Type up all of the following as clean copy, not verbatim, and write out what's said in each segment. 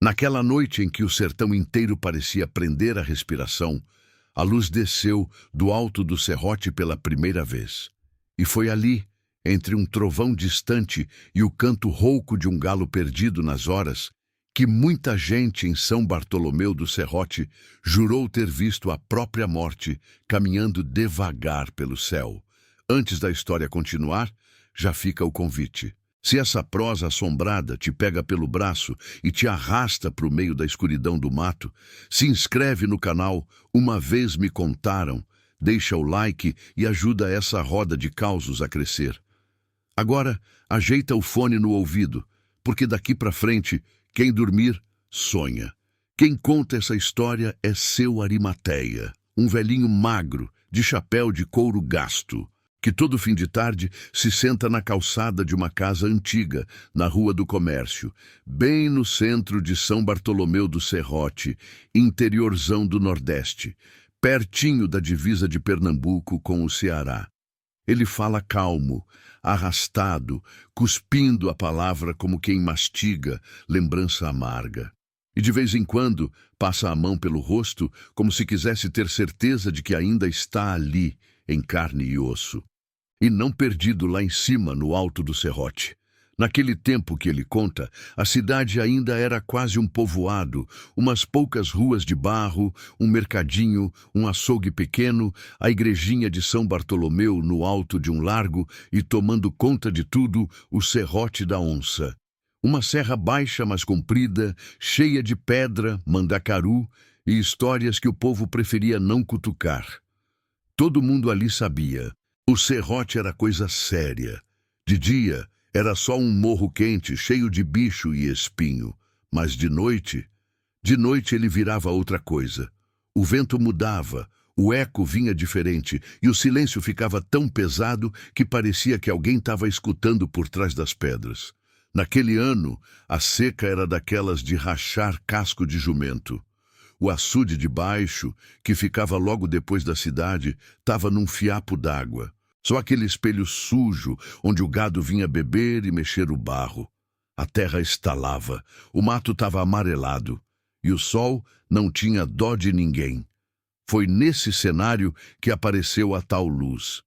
Naquela noite em que o sertão inteiro parecia prender a respiração, a luz desceu do alto do serrote pela primeira vez. E foi ali, entre um trovão distante e o canto rouco de um galo perdido nas horas, que muita gente em São Bartolomeu do Serrote jurou ter visto a própria morte caminhando devagar pelo céu. Antes da história continuar, já fica o convite. Se essa prosa assombrada te pega pelo braço e te arrasta para o meio da escuridão do mato, se inscreve no canal Uma Vez Me Contaram, deixa o like e ajuda essa roda de causos a crescer. Agora, ajeita o fone no ouvido, porque daqui para frente, quem dormir, sonha. Quem conta essa história é seu Arimateia, um velhinho magro, de chapéu de couro gasto, que todo fim de tarde se senta na calçada de uma casa antiga, na Rua do Comércio, bem no centro de São Bartolomeu do Serrote, interiorzão do Nordeste, pertinho da divisa de Pernambuco com o Ceará. Ele fala calmo, arrastado, cuspindo a palavra como quem mastiga lembrança amarga. E de vez em quando passa a mão pelo rosto como se quisesse ter certeza de que ainda está ali, em carne e osso. E não perdido lá em cima, no alto do serrote. Naquele tempo que ele conta, a cidade ainda era quase um povoado, umas poucas ruas de barro, um mercadinho, um açougue pequeno, a igrejinha de São Bartolomeu no alto de um largo e, tomando conta de tudo, o Serrote da Onça. Uma serra baixa, mas comprida, cheia de pedra, mandacaru e histórias que o povo preferia não cutucar. Todo mundo ali sabia. O serrote era coisa séria. De dia, era só um morro quente, cheio de bicho e espinho. Mas de noite ele virava outra coisa. O vento mudava, o eco vinha diferente e o silêncio ficava tão pesado que parecia que alguém estava escutando por trás das pedras. Naquele ano, a seca era daquelas de rachar casco de jumento. O açude de baixo, que ficava logo depois da cidade, estava num fiapo d'água. Só aquele espelho sujo, onde o gado vinha beber e mexer o barro. A terra estalava, o mato estava amarelado, e o sol não tinha dó de ninguém. Foi nesse cenário que apareceu a tal luz.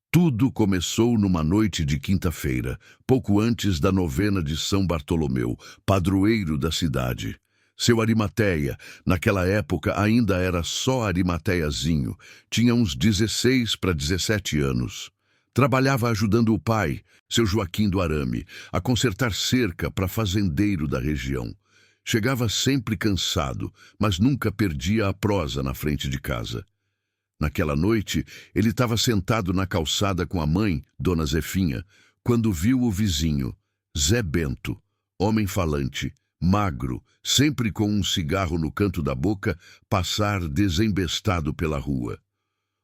Tudo começou numa noite de quinta-feira, pouco antes da novena de São Bartolomeu, padroeiro da cidade. Seu Arimateia, naquela época ainda era só Arimateiazinho, tinha uns 16 para 17 anos. Trabalhava ajudando o pai, seu Joaquim do Arame, a consertar cerca para fazendeiro da região. Chegava sempre cansado, mas nunca perdia a prosa na frente de casa. Naquela noite, ele estava sentado na calçada com a mãe, Dona Zefinha, quando viu o vizinho, Zé Bento, homem falante, magro, sempre com um cigarro no canto da boca, passar desembestado pela rua.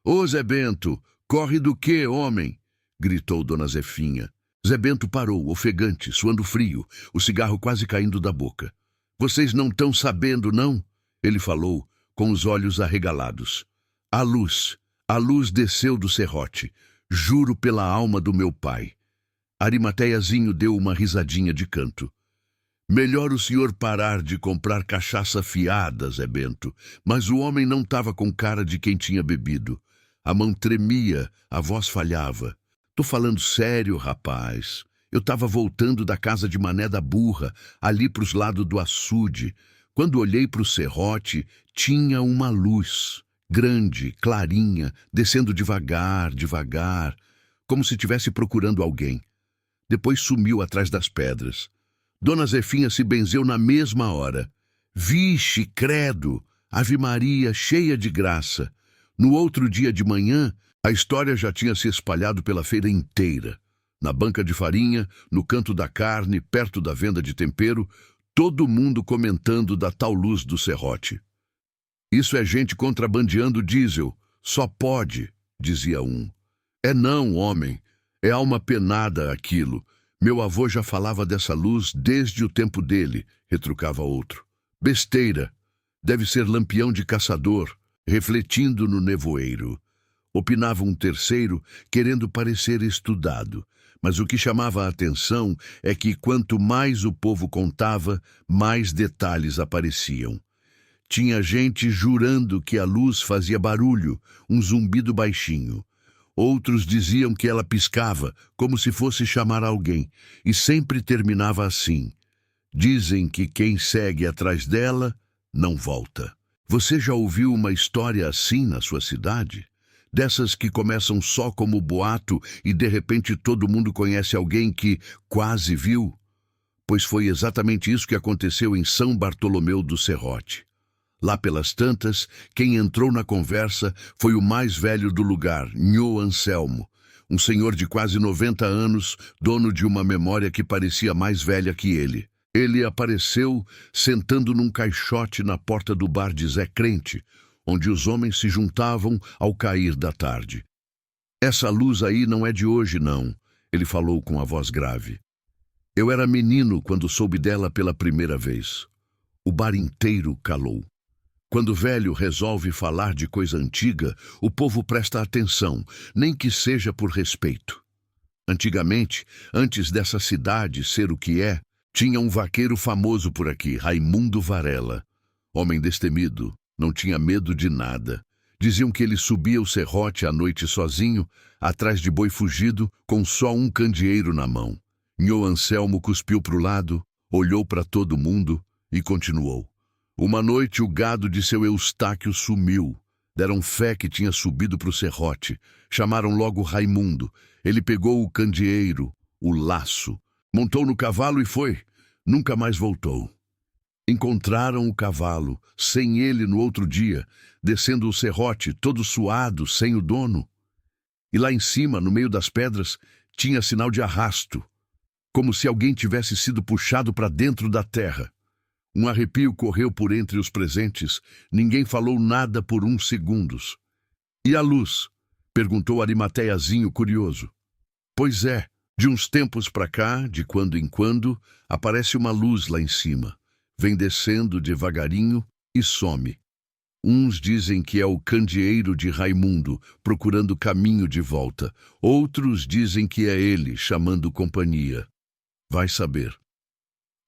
«Ô, Zé Bento, corre do quê, homem?» gritou Dona Zefinha. Zé Bento parou, ofegante, suando frio, o cigarro quase caindo da boca. «Vocês não estão sabendo, não?» Ele falou, com os olhos arregalados. A luz desceu do serrote, juro pela alma do meu pai. Arimateiazinho deu uma risadinha de canto. Melhor o senhor parar de comprar cachaça fiada, Zé Bento. Mas o homem não estava com cara de quem tinha bebido. A mão tremia, a voz falhava. Tô falando sério, rapaz. Eu estava voltando da casa de Mané da Burra, ali pros lados do açude. Quando olhei pro serrote, tinha uma luz, grande, clarinha, descendo devagar, devagar, como se estivesse procurando alguém. Depois sumiu atrás das pedras. Dona Zefinha se benzeu na mesma hora. Vixe, credo! Ave Maria, cheia de graça. No outro dia de manhã, a história já tinha se espalhado pela feira inteira. Na banca de farinha, no canto da carne, perto da venda de tempero, todo mundo comentando da tal luz do serrote. Isso é gente contrabandeando diesel. Só pode, dizia um. É não, homem. É alma penada aquilo. Meu avô já falava dessa luz desde o tempo dele, retrucava outro. Besteira. Deve ser lampião de caçador, refletindo no nevoeiro. Opinava um terceiro, querendo parecer estudado. Mas o que chamava a atenção é que quanto mais o povo contava, mais detalhes apareciam. Tinha gente jurando que a luz fazia barulho, um zumbido baixinho. Outros diziam que ela piscava, como se fosse chamar alguém, e sempre terminava assim: dizem que quem segue atrás dela não volta. Você já ouviu uma história assim na sua cidade? Dessas que começam só como boato e de repente todo mundo conhece alguém que quase viu? Pois foi exatamente isso que aconteceu em São Bartolomeu do Serrote. Lá pelas tantas, quem entrou na conversa foi o mais velho do lugar, Nhô Anselmo, um senhor de quase 90 anos, dono de uma memória que parecia mais velha que ele. Ele apareceu sentando num caixote na porta do bar de Zé Crente, onde os homens se juntavam ao cair da tarde. Essa luz aí não é de hoje, não, ele falou com a voz grave. Eu era menino quando soube dela pela primeira vez. O bar inteiro calou. Quando o velho resolve falar de coisa antiga, o povo presta atenção, nem que seja por respeito. Antigamente, antes dessa cidade ser o que é, tinha um vaqueiro famoso por aqui, Raimundo Varela. Homem destemido, não tinha medo de nada. Diziam que ele subia o serrote à noite sozinho, atrás de boi fugido, com só um candeeiro na mão. Nhô Anselmo cuspiu para o lado, olhou para todo mundo e continuou. Uma noite o gado de seu Eustáquio sumiu. Deram fé que tinha subido para o serrote. Chamaram logo Raimundo. Ele pegou o candeeiro, o laço, montou no cavalo e foi. Nunca mais voltou. Encontraram o cavalo, sem ele no outro dia, descendo o serrote, todo suado, sem o dono. E lá em cima, no meio das pedras, tinha sinal de arrasto, como se alguém tivesse sido puxado para dentro da terra. Um arrepio correu por entre os presentes. Ninguém falou nada por uns segundos. E a luz? Perguntou Arimateiazinho, curioso. Pois é, de uns tempos para cá, de quando em quando, aparece uma luz lá em cima. Vem descendo devagarinho e some. Uns dizem que é o candeeiro de Raimundo, procurando caminho de volta. Outros dizem que é ele, chamando companhia. Vai saber.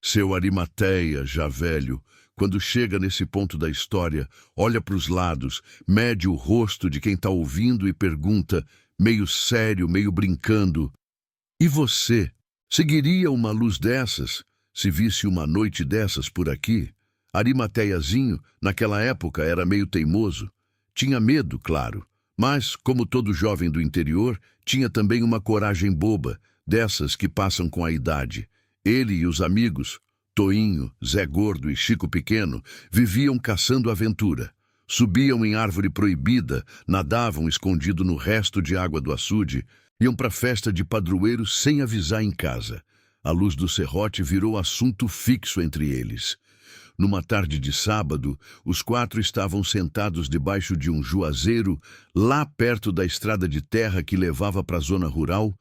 Seu Arimateia, já velho, quando chega nesse ponto da história, olha para os lados, mede o rosto de quem está ouvindo e pergunta, meio sério, meio brincando: e você, seguiria uma luz dessas, se visse uma noite dessas por aqui? Arimateiazinho, naquela época, era meio teimoso. Tinha medo, claro, mas, como todo jovem do interior, tinha também uma coragem boba, dessas que passam com a idade. Ele e os amigos, Toinho, Zé Gordo e Chico Pequeno, viviam caçando aventura. Subiam em árvore proibida, nadavam escondido no resto de água do açude, iam para festa de padroeiro sem avisar em casa. A luz do serrote virou assunto fixo entre eles. Numa tarde de sábado, os quatro estavam sentados debaixo de um juazeiro, lá perto da estrada de terra que levava para a zona rural,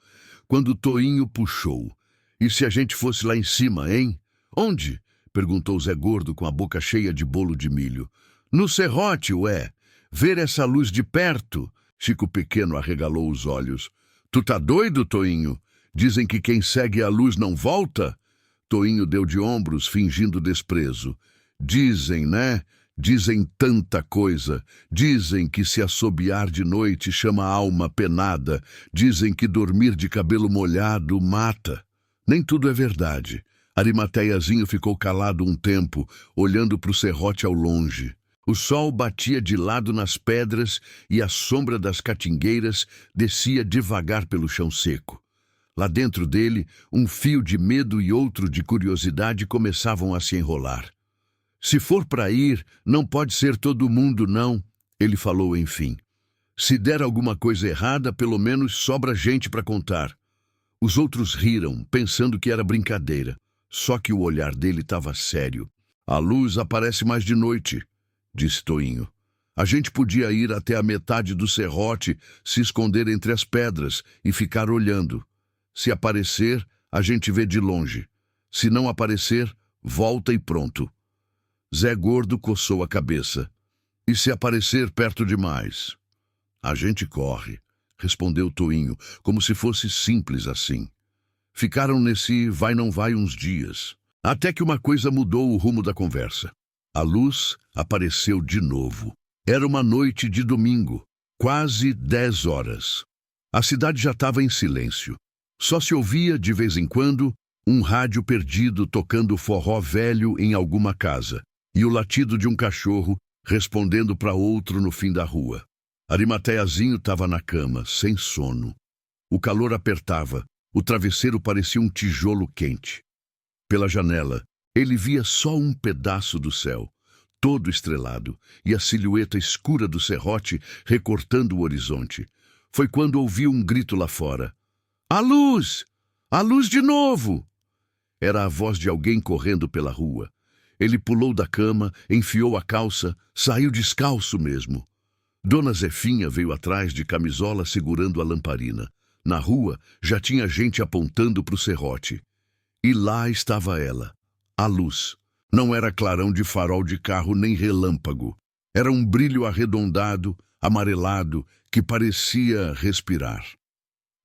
quando Toinho puxou. E se a gente fosse lá em cima, hein? Onde? Perguntou Zé Gordo com a boca cheia de bolo de milho. No serrote, ué. Ver essa luz de perto. Chico Pequeno arregalou os olhos. Tu tá doido, Toinho? Dizem que quem segue a luz não volta? Toinho deu de ombros, fingindo desprezo. Dizem, né? Dizem tanta coisa. Dizem que se assobiar de noite chama a alma penada. Dizem que dormir de cabelo molhado mata. Nem tudo é verdade. Arimateiazinho ficou calado um tempo, olhando para o serrote ao longe. O sol batia de lado nas pedras e a sombra das catingueiras descia devagar pelo chão seco. Lá dentro dele, um fio de medo e outro de curiosidade começavam a se enrolar. Se for para ir, não pode ser todo mundo, não, ele falou enfim. Se der alguma coisa errada, pelo menos sobra gente para contar. Os outros riram, pensando que era brincadeira. Só que o olhar dele estava sério. A luz aparece mais de noite, disse Toinho. A gente podia ir até a metade do serrote, se esconder entre as pedras e ficar olhando. Se aparecer, a gente vê de longe. Se não aparecer, volta e pronto. Zé Gordo coçou a cabeça. E se aparecer perto demais? A gente corre, respondeu Toinho, como se fosse simples assim. Ficaram nesse vai não vai uns dias, até que uma coisa mudou o rumo da conversa. A luz apareceu de novo. Era uma noite de domingo, quase 10 horas. A cidade já estava em silêncio. Só se ouvia, de vez em quando, um rádio perdido tocando forró velho em alguma casa, e o latido de um cachorro respondendo para outro no fim da rua. Arimateiazinho estava na cama, sem sono. O calor apertava, o travesseiro parecia um tijolo quente. Pela janela, ele via só um pedaço do céu, todo estrelado, e a silhueta escura do serrote recortando o horizonte. Foi quando ouviu um grito lá fora. "A luz! A luz de novo!" Era a voz de alguém correndo pela rua. Ele pulou da cama, enfiou a calça, saiu descalço mesmo. Dona Zefinha veio atrás de camisola segurando a lamparina. Na rua já tinha gente apontando para o serrote. E lá estava ela, a luz. Não era clarão de farol de carro nem relâmpago. Era um brilho arredondado, amarelado, que parecia respirar.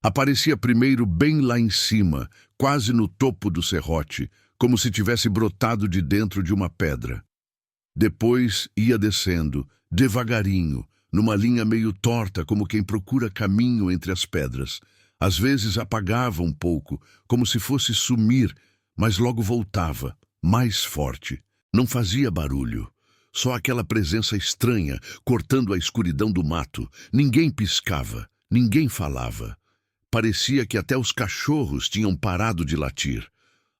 Aparecia primeiro bem lá em cima, quase no topo do serrote, como se tivesse brotado de dentro de uma pedra. Depois ia descendo, devagarinho, numa linha meio torta, como quem procura caminho entre as pedras. Às vezes apagava um pouco, como se fosse sumir, mas logo voltava, mais forte. Não fazia barulho. Só aquela presença estranha, cortando a escuridão do mato. Ninguém piscava, ninguém falava. Parecia que até os cachorros tinham parado de latir.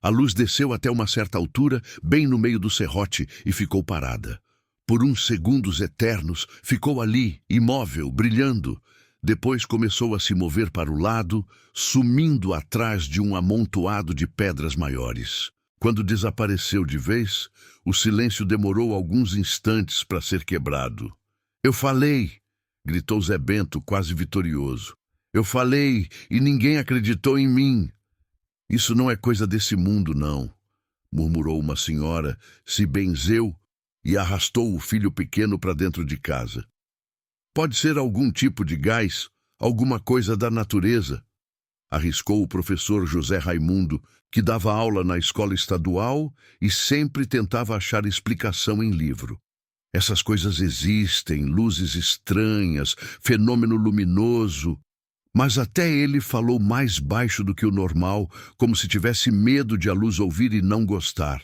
A luz desceu até uma certa altura, bem no meio do serrote, e ficou parada. Por uns segundos eternos, ficou ali, imóvel, brilhando. Depois começou a se mover para o lado, sumindo atrás de um amontoado de pedras maiores. Quando desapareceu de vez, o silêncio demorou alguns instantes para ser quebrado. "Eu falei!" gritou Zé Bento, quase vitorioso. "Eu falei, e ninguém acreditou em mim." "Isso não é coisa desse mundo, não", murmurou uma senhora, se benzeu e arrastou o filho pequeno para dentro de casa. "Pode ser algum tipo de gás, alguma coisa da natureza", arriscou o professor José Raimundo, que dava aula na escola estadual e sempre tentava achar explicação em livro. "Essas coisas existem, luzes estranhas, fenômeno luminoso." Mas até ele falou mais baixo do que o normal, como se tivesse medo de a luz ouvir e não gostar.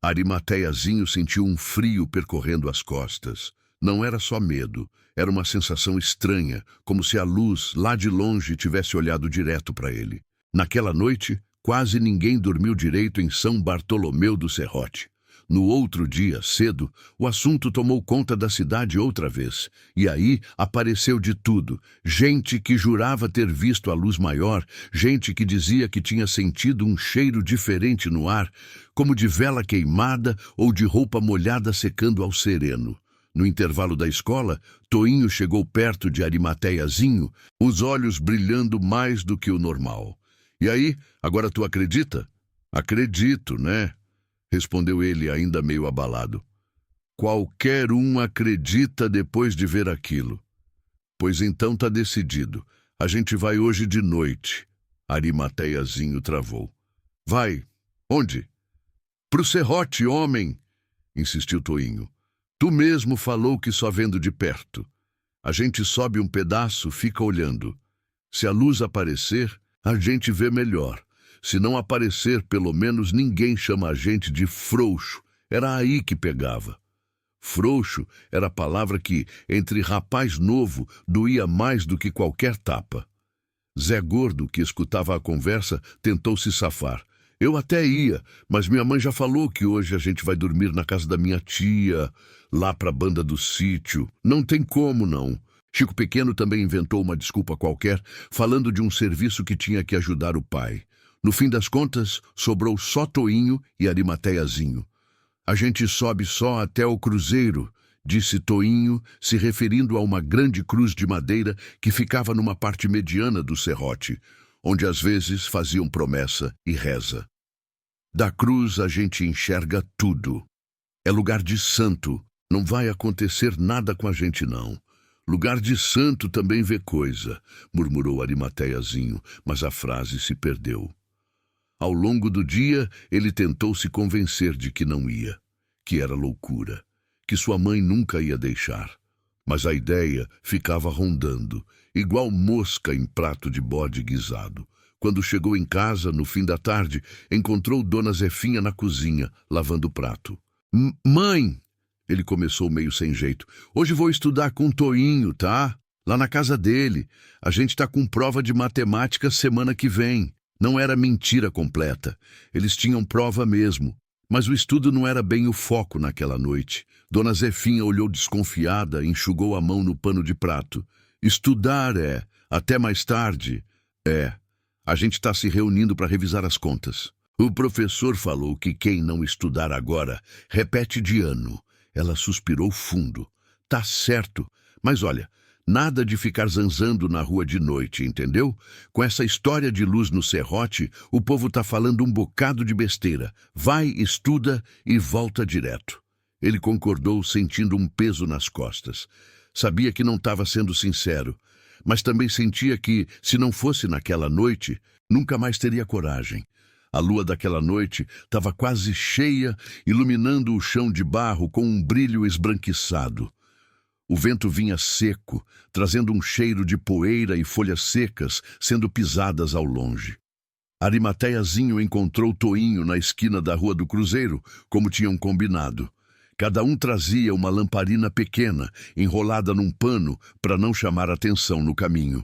Arimateiazinho sentiu um frio percorrendo as costas. Não era só medo, era uma sensação estranha, como se a luz, lá de longe, tivesse olhado direto para ele. Naquela noite, quase ninguém dormiu direito em São Bartolomeu do Serrote. No outro dia, cedo, o assunto tomou conta da cidade outra vez. E aí apareceu de tudo. Gente que jurava ter visto a luz maior, gente que dizia que tinha sentido um cheiro diferente no ar, como de vela queimada ou de roupa molhada secando ao sereno. No intervalo da escola, Toinho chegou perto de Arimateiazinho, os olhos brilhando mais do que o normal. "E aí, agora tu acredita?" "Acredito, né?" respondeu ele, ainda meio abalado. "Qualquer um acredita depois de ver aquilo." "Pois então tá decidido. A gente vai hoje de noite." Arimateiazinho travou. "Vai? Onde?" "Pro serrote, homem", insistiu Toinho. "Tu mesmo falou que só vendo de perto. A gente sobe um pedaço, fica olhando. Se a luz aparecer, a gente vê melhor. Se não aparecer, pelo menos ninguém chama a gente de frouxo." Era aí que pegava. Frouxo era a palavra que, entre rapaz novo, doía mais do que qualquer tapa. Zé Gordo, que escutava a conversa, tentou se safar. "Eu até ia, mas minha mãe já falou que hoje a gente vai dormir na casa da minha tia, lá pra banda do sítio. Não tem como, não." Chico Pequeno também inventou uma desculpa qualquer, falando de um serviço que tinha que ajudar o pai. No fim das contas, sobrou só Toinho e Arimateiazinho. "A gente sobe só até o cruzeiro", disse Toinho, se referindo a uma grande cruz de madeira que ficava numa parte mediana do serrote, onde às vezes faziam promessa e reza. "Da cruz a gente enxerga tudo. É lugar de santo, não vai acontecer nada com a gente não. Lugar de santo também vê coisa", murmurou Arimateiazinho, mas a frase se perdeu. Ao longo do dia, ele tentou se convencer de que não ia, que era loucura, que sua mãe nunca ia deixar. Mas a ideia ficava rondando, igual mosca em prato de bode guisado. Quando chegou em casa, no fim da tarde, encontrou Dona Zefinha na cozinha, lavando o prato. Mãe, ele começou meio sem jeito, hoje vou estudar com o Toinho, tá? Lá na casa dele. A gente tá com prova de matemática semana que vem. Não era mentira completa. Eles tinham prova mesmo. Mas o estudo não era bem o foco naquela noite. Dona Zefinha olhou desconfiada e enxugou a mão no pano de prato. Estudar é. Até mais tarde. É. A gente está se reunindo para revisar as contas. O professor falou que quem não estudar agora, repete de ano. Ela suspirou fundo. Tá certo. Mas olha, nada de ficar zanzando na rua de noite, entendeu? Com essa história de luz no serrote, o povo tá falando um bocado de besteira. Vai, estuda e volta direto. Ele concordou, sentindo um peso nas costas. Sabia que não estava sendo sincero, mas também sentia que, se não fosse naquela noite, nunca mais teria coragem. A lua daquela noite estava quase cheia, iluminando o chão de barro com um brilho esbranquiçado. O vento vinha seco, trazendo um cheiro de poeira e folhas secas sendo pisadas ao longe. Arimateiazinho encontrou Toinho na esquina da Rua do Cruzeiro, como tinham combinado. Cada um trazia uma lamparina pequena, enrolada num pano, para não chamar atenção no caminho.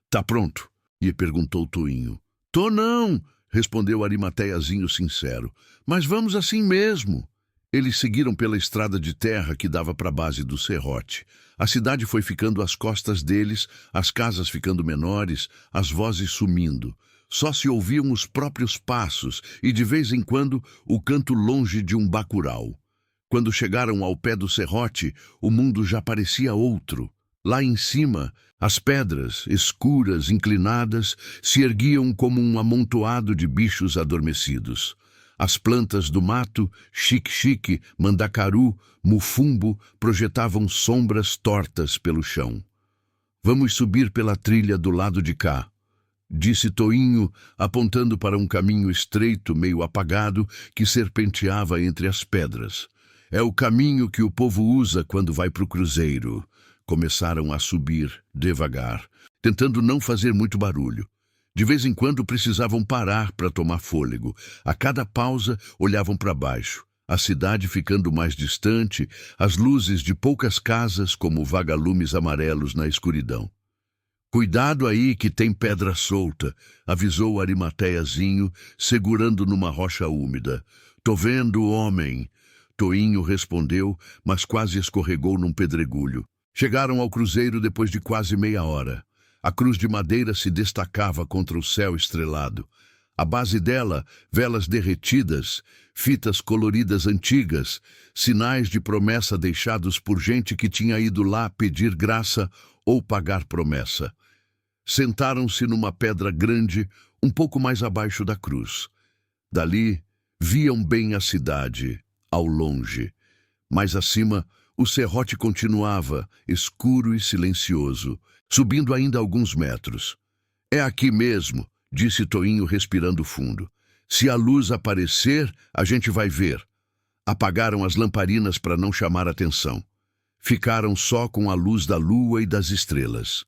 Tá pronto? E perguntou Toinho. Tô não, respondeu Arimateiazinho sincero. Mas vamos assim mesmo. Eles seguiram pela estrada de terra que dava para a base do serrote. A cidade foi ficando às costas deles, as casas ficando menores, as vozes sumindo. Só se ouviam os próprios passos e, de vez em quando, o canto longe de um bacural. Quando chegaram ao pé do serrote, o mundo já parecia outro. Lá em cima, as pedras, escuras, inclinadas, se erguiam como um amontoado de bichos adormecidos. As plantas do mato, xique-xique, mandacaru, mufumbo, projetavam sombras tortas pelo chão. Vamos subir pela trilha do lado de cá, disse Toinho, apontando para um caminho estreito, meio apagado, que serpenteava entre as pedras. É o caminho que o povo usa quando vai para o cruzeiro. Começaram a subir, devagar, tentando não fazer muito barulho. De vez em quando precisavam parar para tomar fôlego. A cada pausa, olhavam para baixo. A cidade ficando mais distante, as luzes de poucas casas como vagalumes amarelos na escuridão. Cuidado aí que tem pedra solta, avisou Arimateiazinho, segurando numa rocha úmida. Tô vendo, homem. Toinho respondeu, mas quase escorregou num pedregulho. Chegaram ao cruzeiro depois de quase meia hora. A cruz de madeira se destacava contra o céu estrelado. À base dela, velas derretidas, fitas coloridas antigas, sinais de promessa deixados por gente que tinha ido lá pedir graça ou pagar promessa. Sentaram-se numa pedra grande, um pouco mais abaixo da cruz. Dali, viam bem a cidade, ao longe. Mais acima, o serrote continuava, escuro e silencioso, subindo ainda alguns metros. É aqui mesmo, disse Toinho respirando fundo. Se a luz aparecer, a gente vai ver. Apagaram as lamparinas para não chamar atenção. Ficaram só com a luz da lua e das estrelas.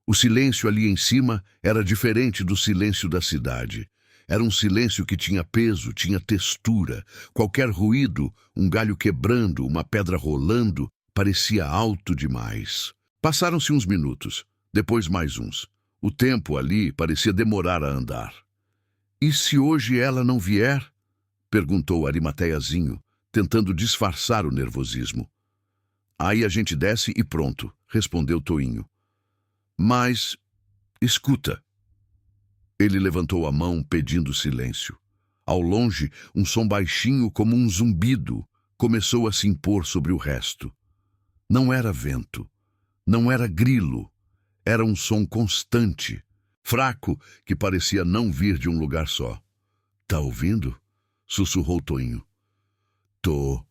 O silêncio ali em cima era diferente do silêncio da cidade. Era um silêncio que tinha peso, tinha textura. Qualquer ruído, um galho quebrando, uma pedra rolando, parecia alto demais. Passaram-se uns minutos, depois mais uns. O tempo ali parecia demorar a andar. E se hoje ela não vier? Perguntou Arimateiazinho, tentando disfarçar o nervosismo. Aí a gente desce e pronto, respondeu Toinho. Mas, escuta. Ele levantou a mão pedindo silêncio. Ao longe, um som baixinho como um zumbido começou a se impor sobre o resto. Não era vento, não era grilo, era um som constante, fraco, que parecia não vir de um lugar só. Tá ouvindo? Sussurrou Toinho. Tô.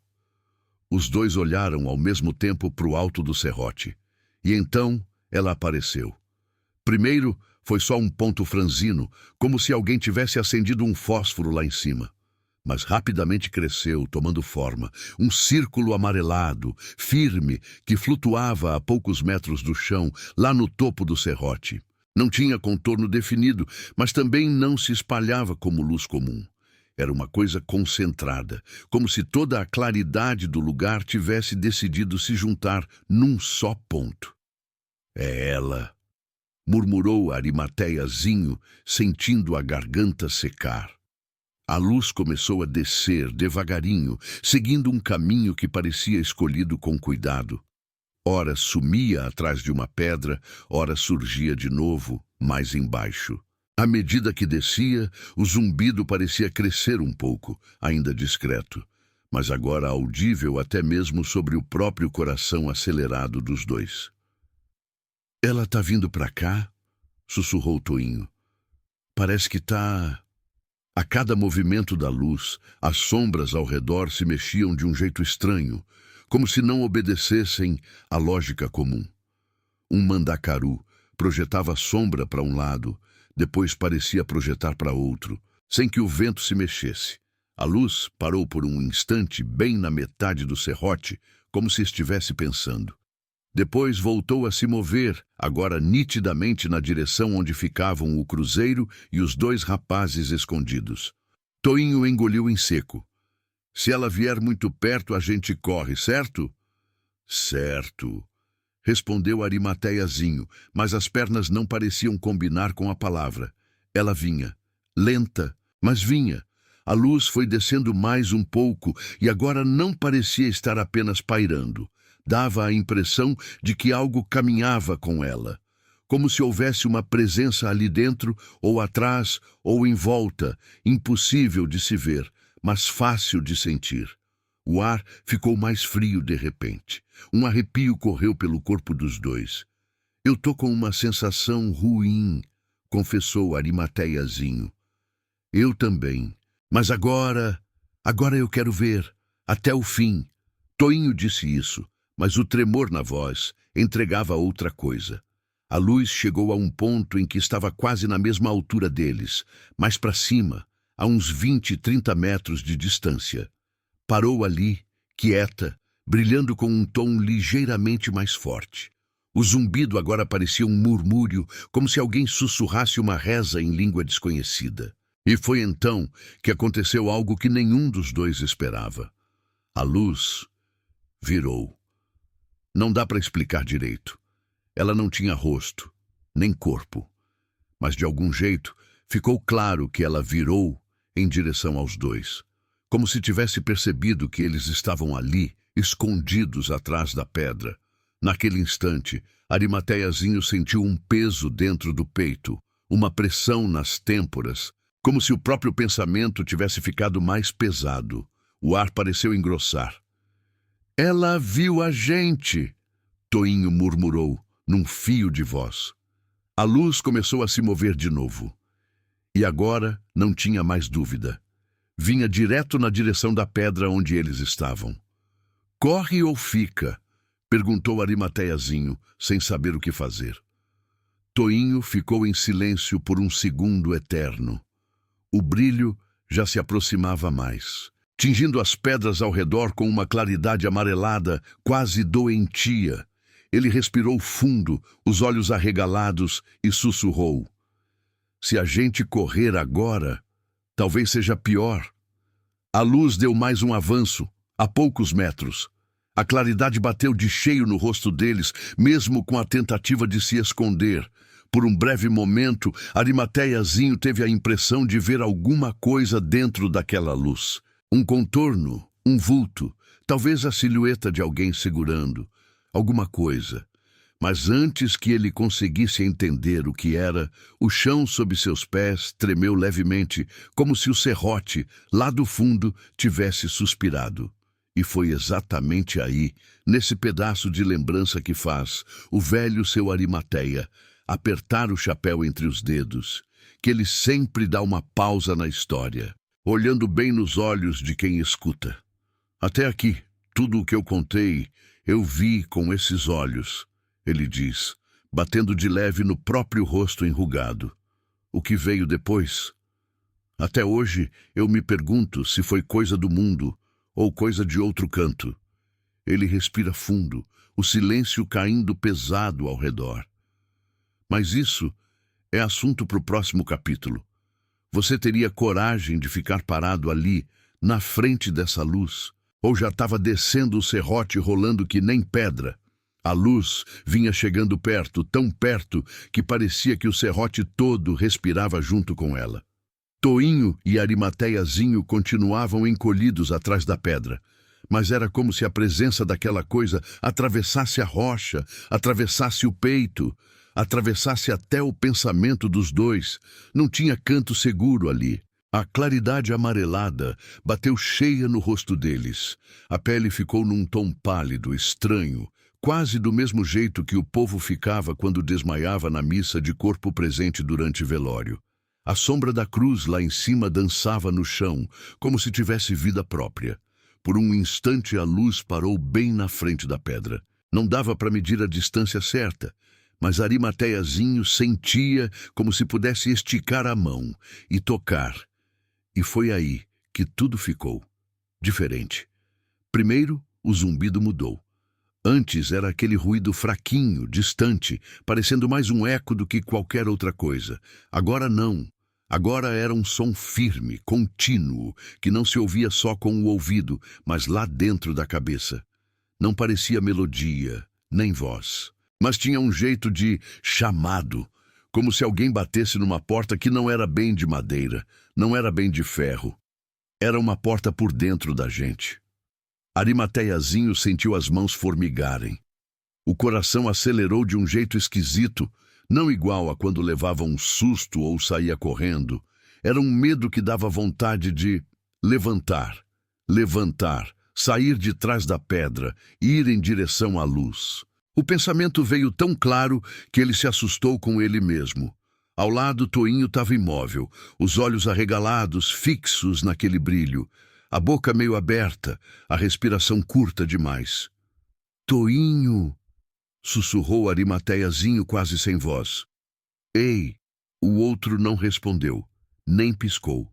Os dois olharam ao mesmo tempo para o alto do serrote. E então ela apareceu. Primeiro, Foi só um ponto franzino, como se alguém tivesse acendido um fósforo lá em cima. Mas rapidamente cresceu, tomando forma, um círculo amarelado, firme, que flutuava a poucos metros do chão, lá no topo do serrote. Não tinha contorno definido, mas também não se espalhava como luz comum. Era uma coisa concentrada, como se toda a claridade do lugar tivesse decidido se juntar num só ponto. É ela, murmurou Arimateiazinho, sentindo a garganta secar. A luz começou a descer devagarinho, seguindo um caminho que parecia escolhido com cuidado. Ora sumia atrás de uma pedra, ora surgia de novo, mais embaixo. À medida que descia, o zumbido parecia crescer um pouco, ainda discreto, mas agora audível até mesmo sobre o próprio coração acelerado dos dois. "Ela tá vindo pra cá?" sussurrou Toinho. "Parece que tá..." A cada movimento da luz, as sombras ao redor se mexiam de um jeito estranho, como se não obedecessem à lógica comum. Um mandacaru projetava sombra para um lado, depois parecia projetar para outro, sem que o vento se mexesse. A luz parou por um instante bem na metade do serrote, como se estivesse pensando. Depois voltou a se mover, agora nitidamente na direção onde ficavam o cruzeiro e os dois rapazes escondidos. Toinho engoliu em seco. "Se ela vier muito perto, a gente corre, certo?" "Certo", respondeu Arimateiazinho, mas as pernas não pareciam combinar com a palavra. Ela vinha, lenta, mas vinha. A luz foi descendo mais um pouco e agora não parecia estar apenas pairando. Dava a impressão de que algo caminhava com ela, como se houvesse uma presença ali dentro, ou atrás, ou em volta, impossível de se ver, mas fácil de sentir. O ar ficou mais frio de repente. Um arrepio correu pelo corpo dos dois. "Eu tô com uma sensação ruim", confessou Arimateiazinho. "Eu também. Mas agora eu quero ver, até o fim." Toinho disse isso, mas o tremor na voz entregava outra coisa. A luz chegou a um ponto em que estava quase na mesma altura deles, mais para cima, a uns 20, 30 metros de distância. Parou ali, quieta, brilhando com um tom ligeiramente mais forte. O zumbido agora parecia um murmúrio, como se alguém sussurrasse uma reza em língua desconhecida. E foi então que aconteceu algo que nenhum dos dois esperava. A luz virou. Não dá para explicar direito. Ela não tinha rosto, nem corpo. Mas de algum jeito ficou claro que ela virou em direção aos dois, como se tivesse percebido que eles estavam ali, escondidos atrás da pedra. Naquele instante, Arimateiazinho sentiu um peso dentro do peito, uma pressão nas têmporas, como se o próprio pensamento tivesse ficado mais pesado. O ar pareceu engrossar. "Ela viu a gente", Toinho murmurou, num fio de voz. A luz começou a se mover de novo. E agora não tinha mais dúvida. Vinha direto na direção da pedra onde eles estavam. "Corre ou fica?", perguntou Arimateiazinho, sem saber o que fazer. Toinho ficou em silêncio por um segundo eterno. O brilho já se aproximava mais, tingindo as pedras ao redor com uma claridade amarelada, quase doentia. Ele respirou fundo, os olhos arregalados, e sussurrou: "Se a gente correr agora, talvez seja pior." A luz deu mais um avanço, a poucos metros. A claridade bateu de cheio no rosto deles, mesmo com a tentativa de se esconder. Por um breve momento, Arimateiazinho teve a impressão de ver alguma coisa dentro daquela luz. Um contorno, um vulto, talvez a silhueta de alguém segurando alguma coisa. Mas antes que ele conseguisse entender o que era, o chão sob seus pés tremeu levemente, como se o serrote, lá do fundo, tivesse suspirado. E foi exatamente aí, nesse pedaço de lembrança que faz o velho seu Arimateia apertar o chapéu entre os dedos, que ele sempre dá uma pausa na história, olhando bem nos olhos de quem escuta. "Até aqui, tudo o que eu contei, eu vi com esses olhos", ele diz, batendo de leve no próprio rosto enrugado. O que veio depois? Até hoje eu me pergunto se foi coisa do mundo ou coisa de outro canto. Ele respira fundo, o silêncio caindo pesado ao redor. Mas isso é assunto para o próximo capítulo. Você teria coragem de ficar parado ali, na frente dessa luz? Ou já estava descendo o serrote rolando que nem pedra? A luz vinha chegando perto, tão perto, que parecia que o serrote todo respirava junto com ela. Toinho e Arimateiazinho continuavam encolhidos atrás da pedra, mas era como se a presença daquela coisa atravessasse a rocha, atravessasse o peito, atravessasse até o pensamento dos dois. Não tinha canto seguro ali. A claridade amarelada bateu cheia no rosto deles. A pele ficou num tom pálido, estranho, quase do mesmo jeito que o povo ficava quando desmaiava na missa de corpo presente durante velório. A sombra da cruz lá em cima dançava no chão, como se tivesse vida própria. Por um instante a luz parou bem na frente da pedra. Não dava para medir a distância certa, mas Arimateiazinho sentia como se pudesse esticar a mão e tocar. E foi aí que tudo ficou diferente. Primeiro, o zumbido mudou. Antes era aquele ruído fraquinho, distante, parecendo mais um eco do que qualquer outra coisa. Agora não. Agora era um som firme, contínuo, que não se ouvia só com o ouvido, mas lá dentro da cabeça. Não parecia melodia, nem voz, mas tinha um jeito de chamado, como se alguém batesse numa porta que não era bem de madeira, não era bem de ferro. Era uma porta por dentro da gente. Arimateiazinho sentiu as mãos formigarem. O coração acelerou de um jeito esquisito, não igual a quando levava um susto ou saía correndo. Era um medo que dava vontade de levantar, sair de trás da pedra, ir em direção à luz. O pensamento veio tão claro que ele se assustou com ele mesmo. Ao lado, Toinho estava imóvel, os olhos arregalados, fixos naquele brilho, a boca meio aberta, a respiração curta demais. Toinho! Sussurrou Arimateiazinho quase sem voz. Ei! O outro não respondeu, nem piscou.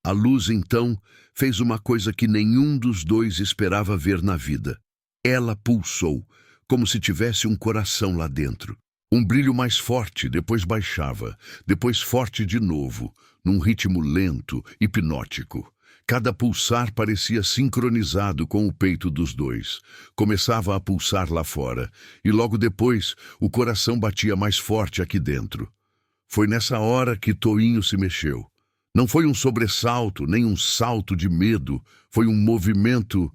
A luz, então, fez uma coisa que nenhum dos dois esperava ver na vida. Ela pulsou, como se tivesse um coração lá dentro. Um brilho mais forte, depois baixava, depois forte de novo, num ritmo lento, hipnótico. Cada pulsar parecia sincronizado com o peito dos dois. Começava a pulsar lá fora, e logo depois o coração batia mais forte aqui dentro. Foi nessa hora que Toinho se mexeu. Não foi um sobressalto, nem um salto de medo, foi um movimento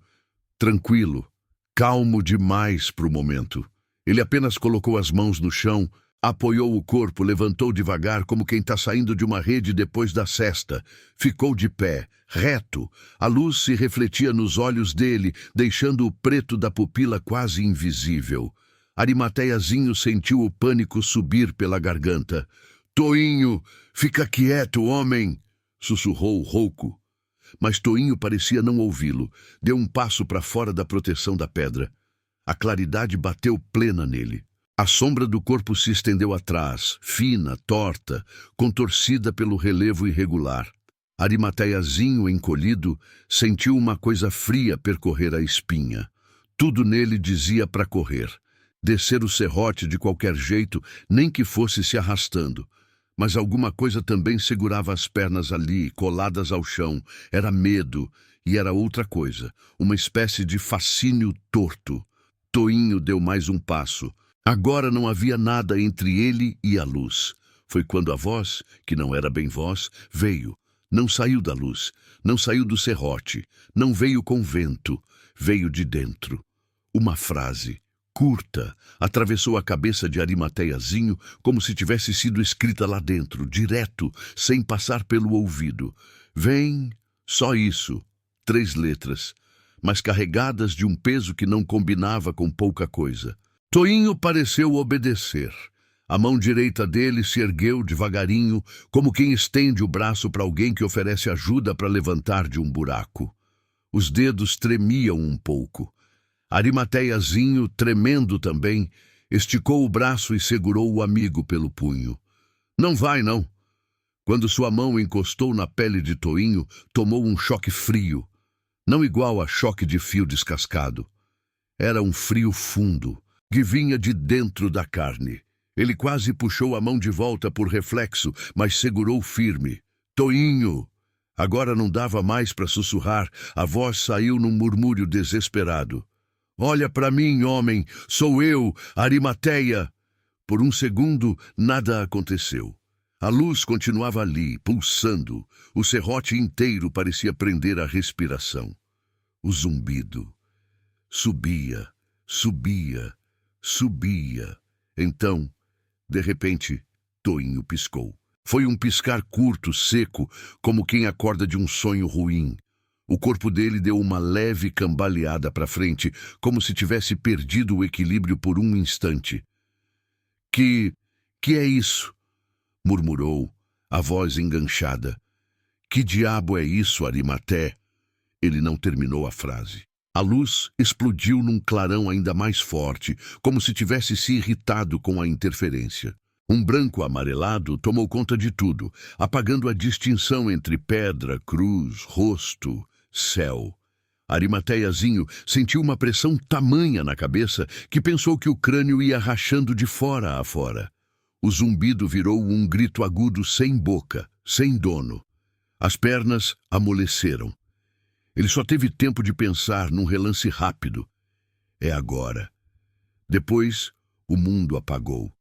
tranquilo, calmo demais para o momento. Ele apenas colocou as mãos no chão, apoiou o corpo, levantou devagar como quem está saindo de uma rede depois da cesta. Ficou de pé, reto. A luz se refletia nos olhos dele, deixando o preto da pupila quase invisível. Arimateiazinho sentiu o pânico subir pela garganta. Toinho, fica quieto, homem! Sussurrou rouco. Mas Toinho parecia não ouvi-lo. Deu um passo para fora da proteção da pedra. A claridade bateu plena nele. A sombra do corpo se estendeu atrás, fina, torta, contorcida pelo relevo irregular. Arimateiazinho, encolhido, sentiu uma coisa fria percorrer a espinha. Tudo nele dizia para correr. Descer o serrote de qualquer jeito, nem que fosse se arrastando. Mas alguma coisa também segurava as pernas ali, coladas ao chão. Era medo, e era outra coisa, uma espécie de fascínio torto. Toinho deu mais um passo. Agora não havia nada entre ele e a luz. Foi quando a voz, que não era bem voz, veio. Não saiu da luz, não saiu do serrote, não veio com vento, veio de dentro. Uma frase, curta, atravessou a cabeça de Arimateiazinho como se tivesse sido escrita lá dentro, direto, sem passar pelo ouvido. Vem, só isso, 3 letras, mas carregadas de um peso que não combinava com pouca coisa. Toinho pareceu obedecer. A mão direita dele se ergueu devagarinho, como quem estende o braço para alguém que oferece ajuda para levantar de um buraco. Os dedos tremiam um pouco. Arimateiazinho, tremendo também, Esticou o braço e segurou o amigo pelo punho. Não vai, não. Quando sua mão encostou na pele de Toinho, tomou um choque frio. Não igual a choque de fio descascado. Era um frio fundo, que vinha de dentro da carne. Ele quase puxou a mão de volta por reflexo, mas segurou firme. Toinho! Agora não dava mais para sussurrar, a voz saiu num murmúrio desesperado. Olha para mim, homem, sou eu, Arimateia! Por um segundo, nada aconteceu. A luz continuava ali, pulsando. O serrote inteiro parecia prender a respiração. O zumbido. Subia, subia, subia. Então, de repente, Toinho piscou. Foi um piscar curto, seco, como quem acorda de um sonho ruim. O corpo dele deu uma leve cambaleada para frente, como se tivesse perdido o equilíbrio por um instante. Que é isso? Murmurou, a voz enganchada. Que diabo é isso, Arimaté? Ele não terminou a frase. A luz explodiu num clarão ainda mais forte, como se tivesse se irritado com a interferência. Um branco amarelado tomou conta de tudo, apagando a distinção entre pedra, cruz, rosto, céu. Arimateiazinho sentiu uma pressão tamanha na cabeça que pensou que o crânio ia rachando de fora a fora. O zumbido virou um grito agudo sem boca, sem dono. As pernas amoleceram. Ele só teve tempo de pensar num relance rápido. É agora. Depois, o mundo apagou.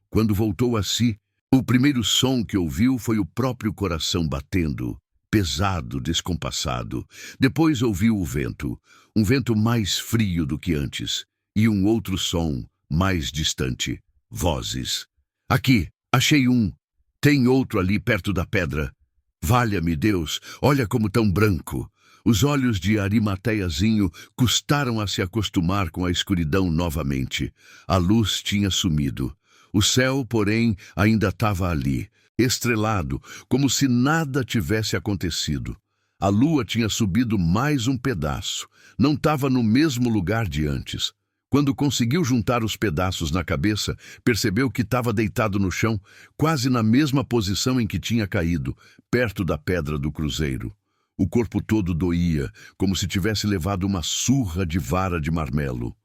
Quando voltou a si, o primeiro som que ouviu foi o próprio coração batendo, pesado, descompassado. Depois ouviu o vento, um vento mais frio do que antes, e um outro som, mais distante. Vozes. Aqui, achei um. Tem outro ali perto da pedra. Valha-me Deus, olha como tão branco. Os olhos de Arimateiazinho custaram a se acostumar com a escuridão novamente. A luz tinha sumido. O céu, porém, ainda estava ali, estrelado, como se nada tivesse acontecido. A lua tinha subido mais um pedaço. Não estava no mesmo lugar de antes. Quando conseguiu juntar os pedaços na cabeça, percebeu que estava deitado no chão, quase na mesma posição em que tinha caído, perto da pedra do cruzeiro. O corpo todo doía, como se tivesse levado uma surra de vara de marmelo.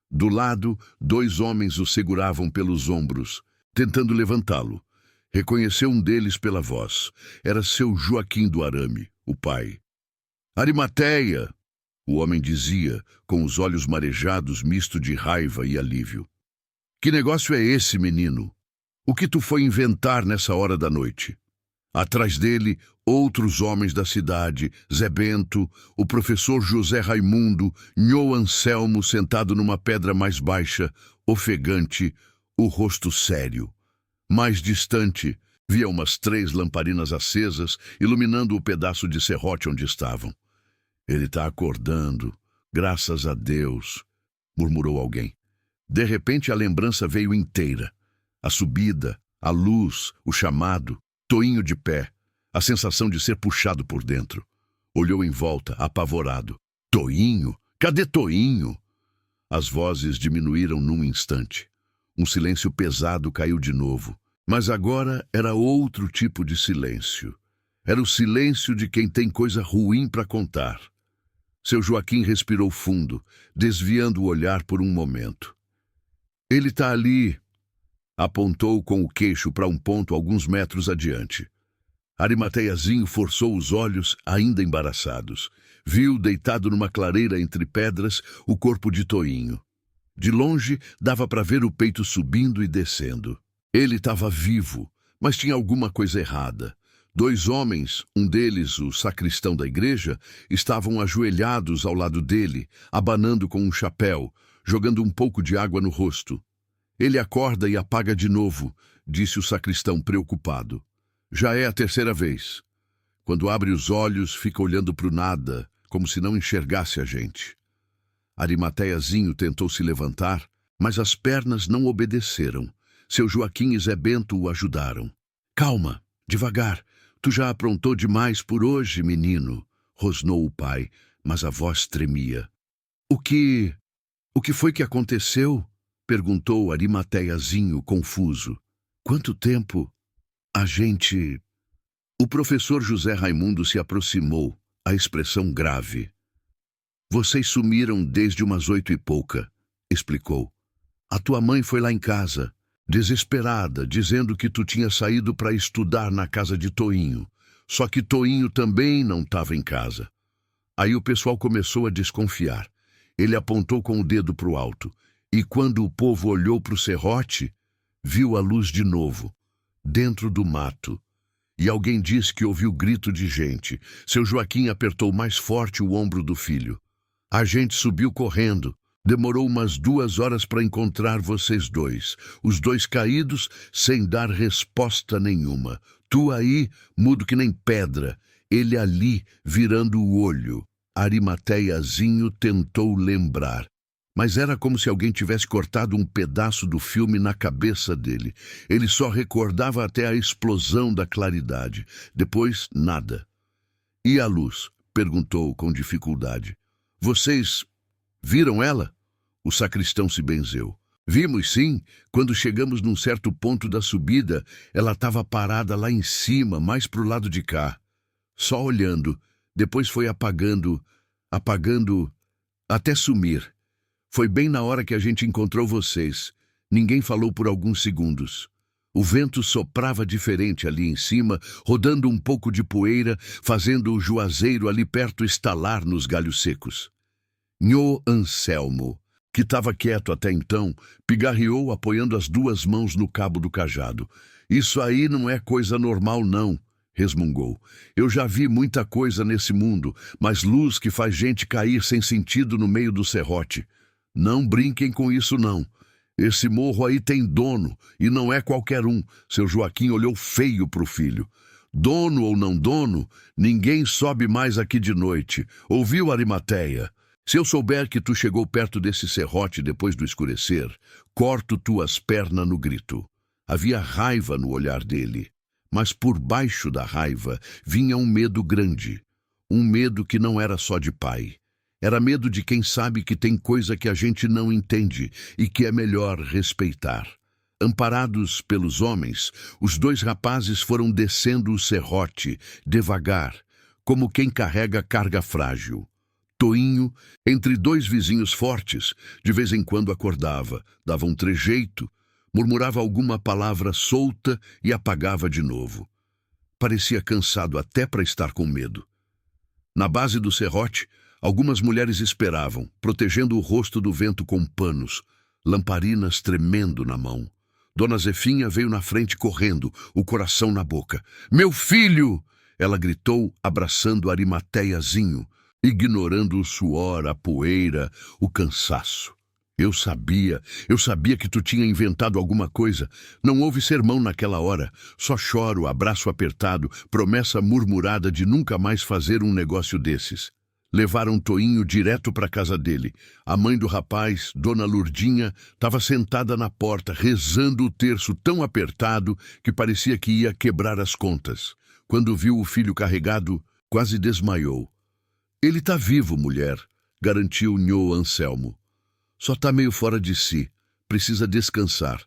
Do lado, 2 homens o seguravam pelos ombros, tentando levantá-lo. Reconheceu um deles pela voz. Era seu Joaquim do Arame, o pai. Arimateia! O homem dizia, com os olhos marejados, misto de raiva e alívio. Que negócio é esse, menino? O que tu foi inventar nessa hora da noite? Atrás dele, outros homens da cidade, Zé Bento, o professor José Raimundo, Nhô Anselmo sentado numa pedra mais baixa, ofegante, o rosto sério. Mais distante, via umas 3 lamparinas acesas, iluminando o pedaço de serrote onde estavam. Ele está acordando, graças a Deus, murmurou alguém. De repente a lembrança veio inteira. A subida, a luz, o chamado, Toinho de pé, a sensação de ser puxado por dentro. Olhou em volta, apavorado. Toinho? Cadê Toinho? As vozes diminuíram num instante. Um silêncio pesado caiu de novo. Mas agora era outro tipo de silêncio. Era o silêncio de quem tem coisa ruim para contar. Seu Joaquim respirou fundo, desviando o olhar por um momento. Ele está ali. Apontou com o queixo para um ponto alguns metros adiante. Arimateiazinho forçou os olhos, ainda embaraçados. Viu, deitado numa clareira entre pedras, o corpo de Toinho. De longe, dava para ver o peito subindo e descendo. Ele estava vivo, mas tinha alguma coisa errada. 2 homens, um deles, o sacristão da igreja, estavam ajoelhados ao lado dele, abanando com um chapéu, jogando um pouco de água no rosto. Ele acorda e apaga de novo, disse o sacristão preocupado. Já é a 3ª vez. Quando abre os olhos, fica olhando para o nada, como se não enxergasse a gente. Arimateiazinho tentou se levantar, mas as pernas não obedeceram. Seu Joaquim e Zé Bento o ajudaram. Calma, devagar. Tu já aprontou demais por hoje, menino, rosnou o pai, mas a voz tremia. O que foi que aconteceu? Perguntou Arimateiazinho, confuso. Quanto tempo? A gente... O professor José Raimundo se aproximou, a expressão grave. Vocês sumiram desde umas 8h pouca, explicou. A tua mãe foi lá em casa, desesperada, dizendo que tu tinha saído para estudar na casa de Toinho. Só que Toinho também não estava em casa. Aí o pessoal começou a desconfiar. Ele apontou com o dedo para o alto. E quando o povo olhou para o serrote, viu a luz de novo, dentro do mato. E alguém disse que ouviu grito de gente. Seu Joaquim apertou mais forte o ombro do filho. A gente subiu correndo. Demorou umas 2 horas para encontrar vocês dois. Os dois caídos, sem dar resposta nenhuma. Tu aí, mudo que nem pedra. Ele ali, virando o olho. Arimateiazinho tentou lembrar. Mas era como se alguém tivesse cortado um pedaço do filme na cabeça dele. Ele só recordava até a explosão da claridade. Depois, nada. E a luz? Perguntou com dificuldade. Vocês viram ela? O sacristão se benzeu. Vimos sim. Quando chegamos num certo ponto da subida, ela estava parada lá em cima, mais pro lado de cá. Só olhando. Depois foi apagando, até sumir. Foi bem na hora que a gente encontrou vocês. Ninguém falou por alguns segundos. O vento soprava diferente ali em cima, rodando um pouco de poeira, fazendo o juazeiro ali perto estalar nos galhos secos. Nhô Anselmo, que estava quieto até então, pigarreou apoiando as 2 mãos no cabo do cajado. Isso aí não é coisa normal, não, resmungou. Eu já vi muita coisa nesse mundo, mas luz que faz gente cair sem sentido no meio do serrote. Não brinquem com isso, não. Esse morro aí tem dono, e não é qualquer um. Seu Joaquim olhou feio pro filho. Dono ou não dono, ninguém sobe mais aqui de noite. Ouviu, Arimateia? Se eu souber que tu chegou perto desse serrote depois do escurecer, corto tuas pernas no grito. Havia raiva no olhar dele, mas por baixo da raiva vinha um medo grande. Um medo que não era só de pai. Era medo de quem sabe que tem coisa que a gente não entende e que é melhor respeitar. Amparados pelos homens, os 2 rapazes foram descendo o serrote, devagar, como quem carrega carga frágil. Toinho, entre 2 vizinhos fortes, de vez em quando acordava, dava um trejeito, murmurava alguma palavra solta e apagava de novo. Parecia cansado até para estar com medo. Na base do serrote, algumas mulheres esperavam, protegendo o rosto do vento com panos, lamparinas tremendo na mão. Dona Zefinha veio na frente correndo, o coração na boca. Meu filho! Ela gritou, abraçando Arimateiazinho, ignorando o suor, a poeira, o cansaço. Eu sabia que tu tinha inventado alguma coisa. Não houve sermão naquela hora. Só choro, abraço apertado, promessa murmurada de nunca mais fazer um negócio desses. Levaram Toinho direto para a casa dele. A mãe do rapaz, Dona Lurdinha, estava sentada na porta, rezando o terço tão apertado que parecia que ia quebrar as contas. Quando viu o filho carregado, quase desmaiou. Ele tá vivo, mulher, garantiu Nhô Anselmo. Só tá meio fora de si. Precisa descansar.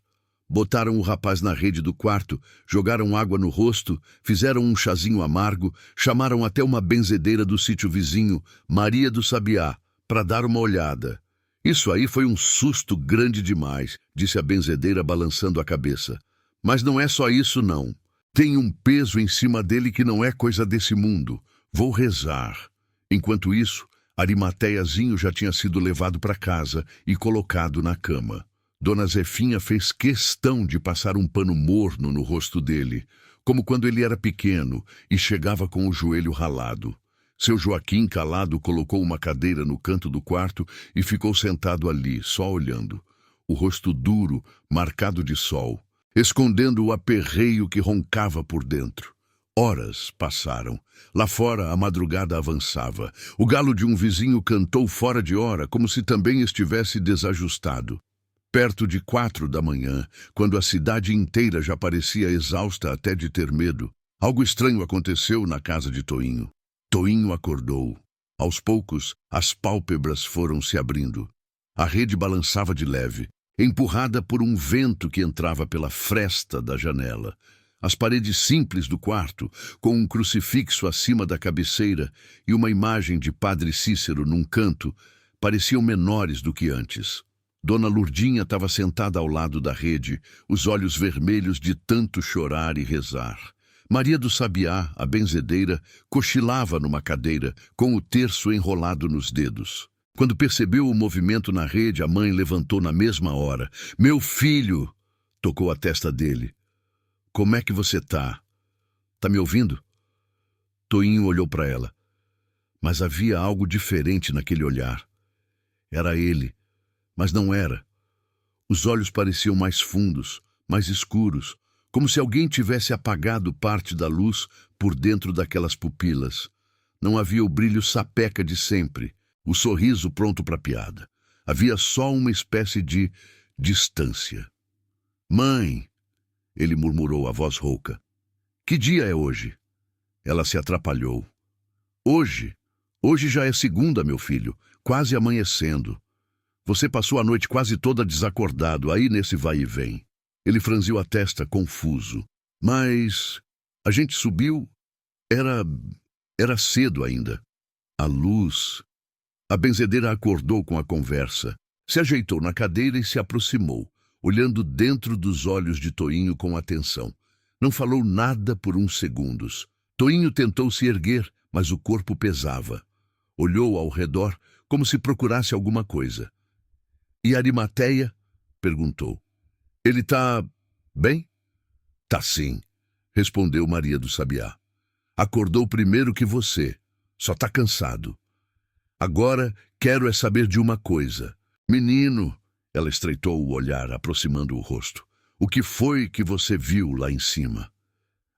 Botaram o rapaz na rede do quarto, jogaram água no rosto, fizeram um chazinho amargo, chamaram até uma benzedeira do sítio vizinho, Maria do Sabiá, para dar uma olhada. Isso aí foi um susto grande demais, disse a benzedeira balançando a cabeça. Mas não é só isso, não. Tem um peso em cima dele que não é coisa desse mundo. Vou rezar. Enquanto isso, Arimateiazinho já tinha sido levado para casa e colocado na cama. Dona Zefinha fez questão de passar um pano morno no rosto dele, como quando ele era pequeno e chegava com o joelho ralado. Seu Joaquim, calado, colocou uma cadeira no canto do quarto e ficou sentado ali, só olhando. O rosto duro, marcado de sol, escondendo o aperreio que roncava por dentro. Horas passaram. Lá fora, a madrugada avançava. O galo de um vizinho cantou fora de hora, como se também estivesse desajustado. Perto de 4 da manhã, quando a cidade inteira já parecia exausta até de ter medo, algo estranho aconteceu na casa de Toinho. Toinho acordou. Aos poucos, as pálpebras foram se abrindo. A rede balançava de leve. empurrada por um vento que entrava pela fresta da janela. As paredes simples do quarto, com um crucifixo acima da cabeceira e uma imagem de Padre Cícero num canto, pareciam menores do que antes. Dona Lurdinha estava sentada ao lado da rede, os olhos vermelhos de tanto chorar e rezar. Maria do Sabiá, a benzedeira, cochilava numa cadeira, com o terço enrolado nos dedos. Quando percebeu o movimento na rede, a mãe levantou na mesma hora. "Meu filho!" Tocou a testa dele. "Como é que você tá? Tá me ouvindo?" Toinho olhou para ela. Mas havia algo diferente naquele olhar. Era ele, mas não era. Os olhos pareciam mais fundos, mais escuros, como se alguém tivesse apagado parte da luz por dentro daquelas pupilas. Não havia o brilho sapeca de sempre, o sorriso pronto para piada. Havia só uma espécie de distância. "Mãe!" ele murmurou, a voz rouca. "Que dia é hoje?" Ela se atrapalhou. Hoje já é segunda, meu filho, quase amanhecendo. Você passou a noite quase toda desacordado, aí nesse vai e vem." Ele franziu a testa, confuso. "Mas a gente subiu. Era cedo ainda." A luz... A benzedeira acordou com a conversa. Se ajeitou na cadeira e se aproximou, olhando dentro dos olhos de Toinho com atenção. Não falou nada por uns segundos. Toinho tentou se erguer, mas o corpo pesava. Olhou ao redor como se procurasse alguma coisa. "E Arimateia?" perguntou. "Ele tá bem?" "Tá sim", respondeu Maria do Sabiá. "Acordou primeiro que você. Só tá cansado. Agora quero é saber de uma coisa. Menino," ela estreitou o olhar, aproximando o rosto. "O que foi que você viu lá em cima?"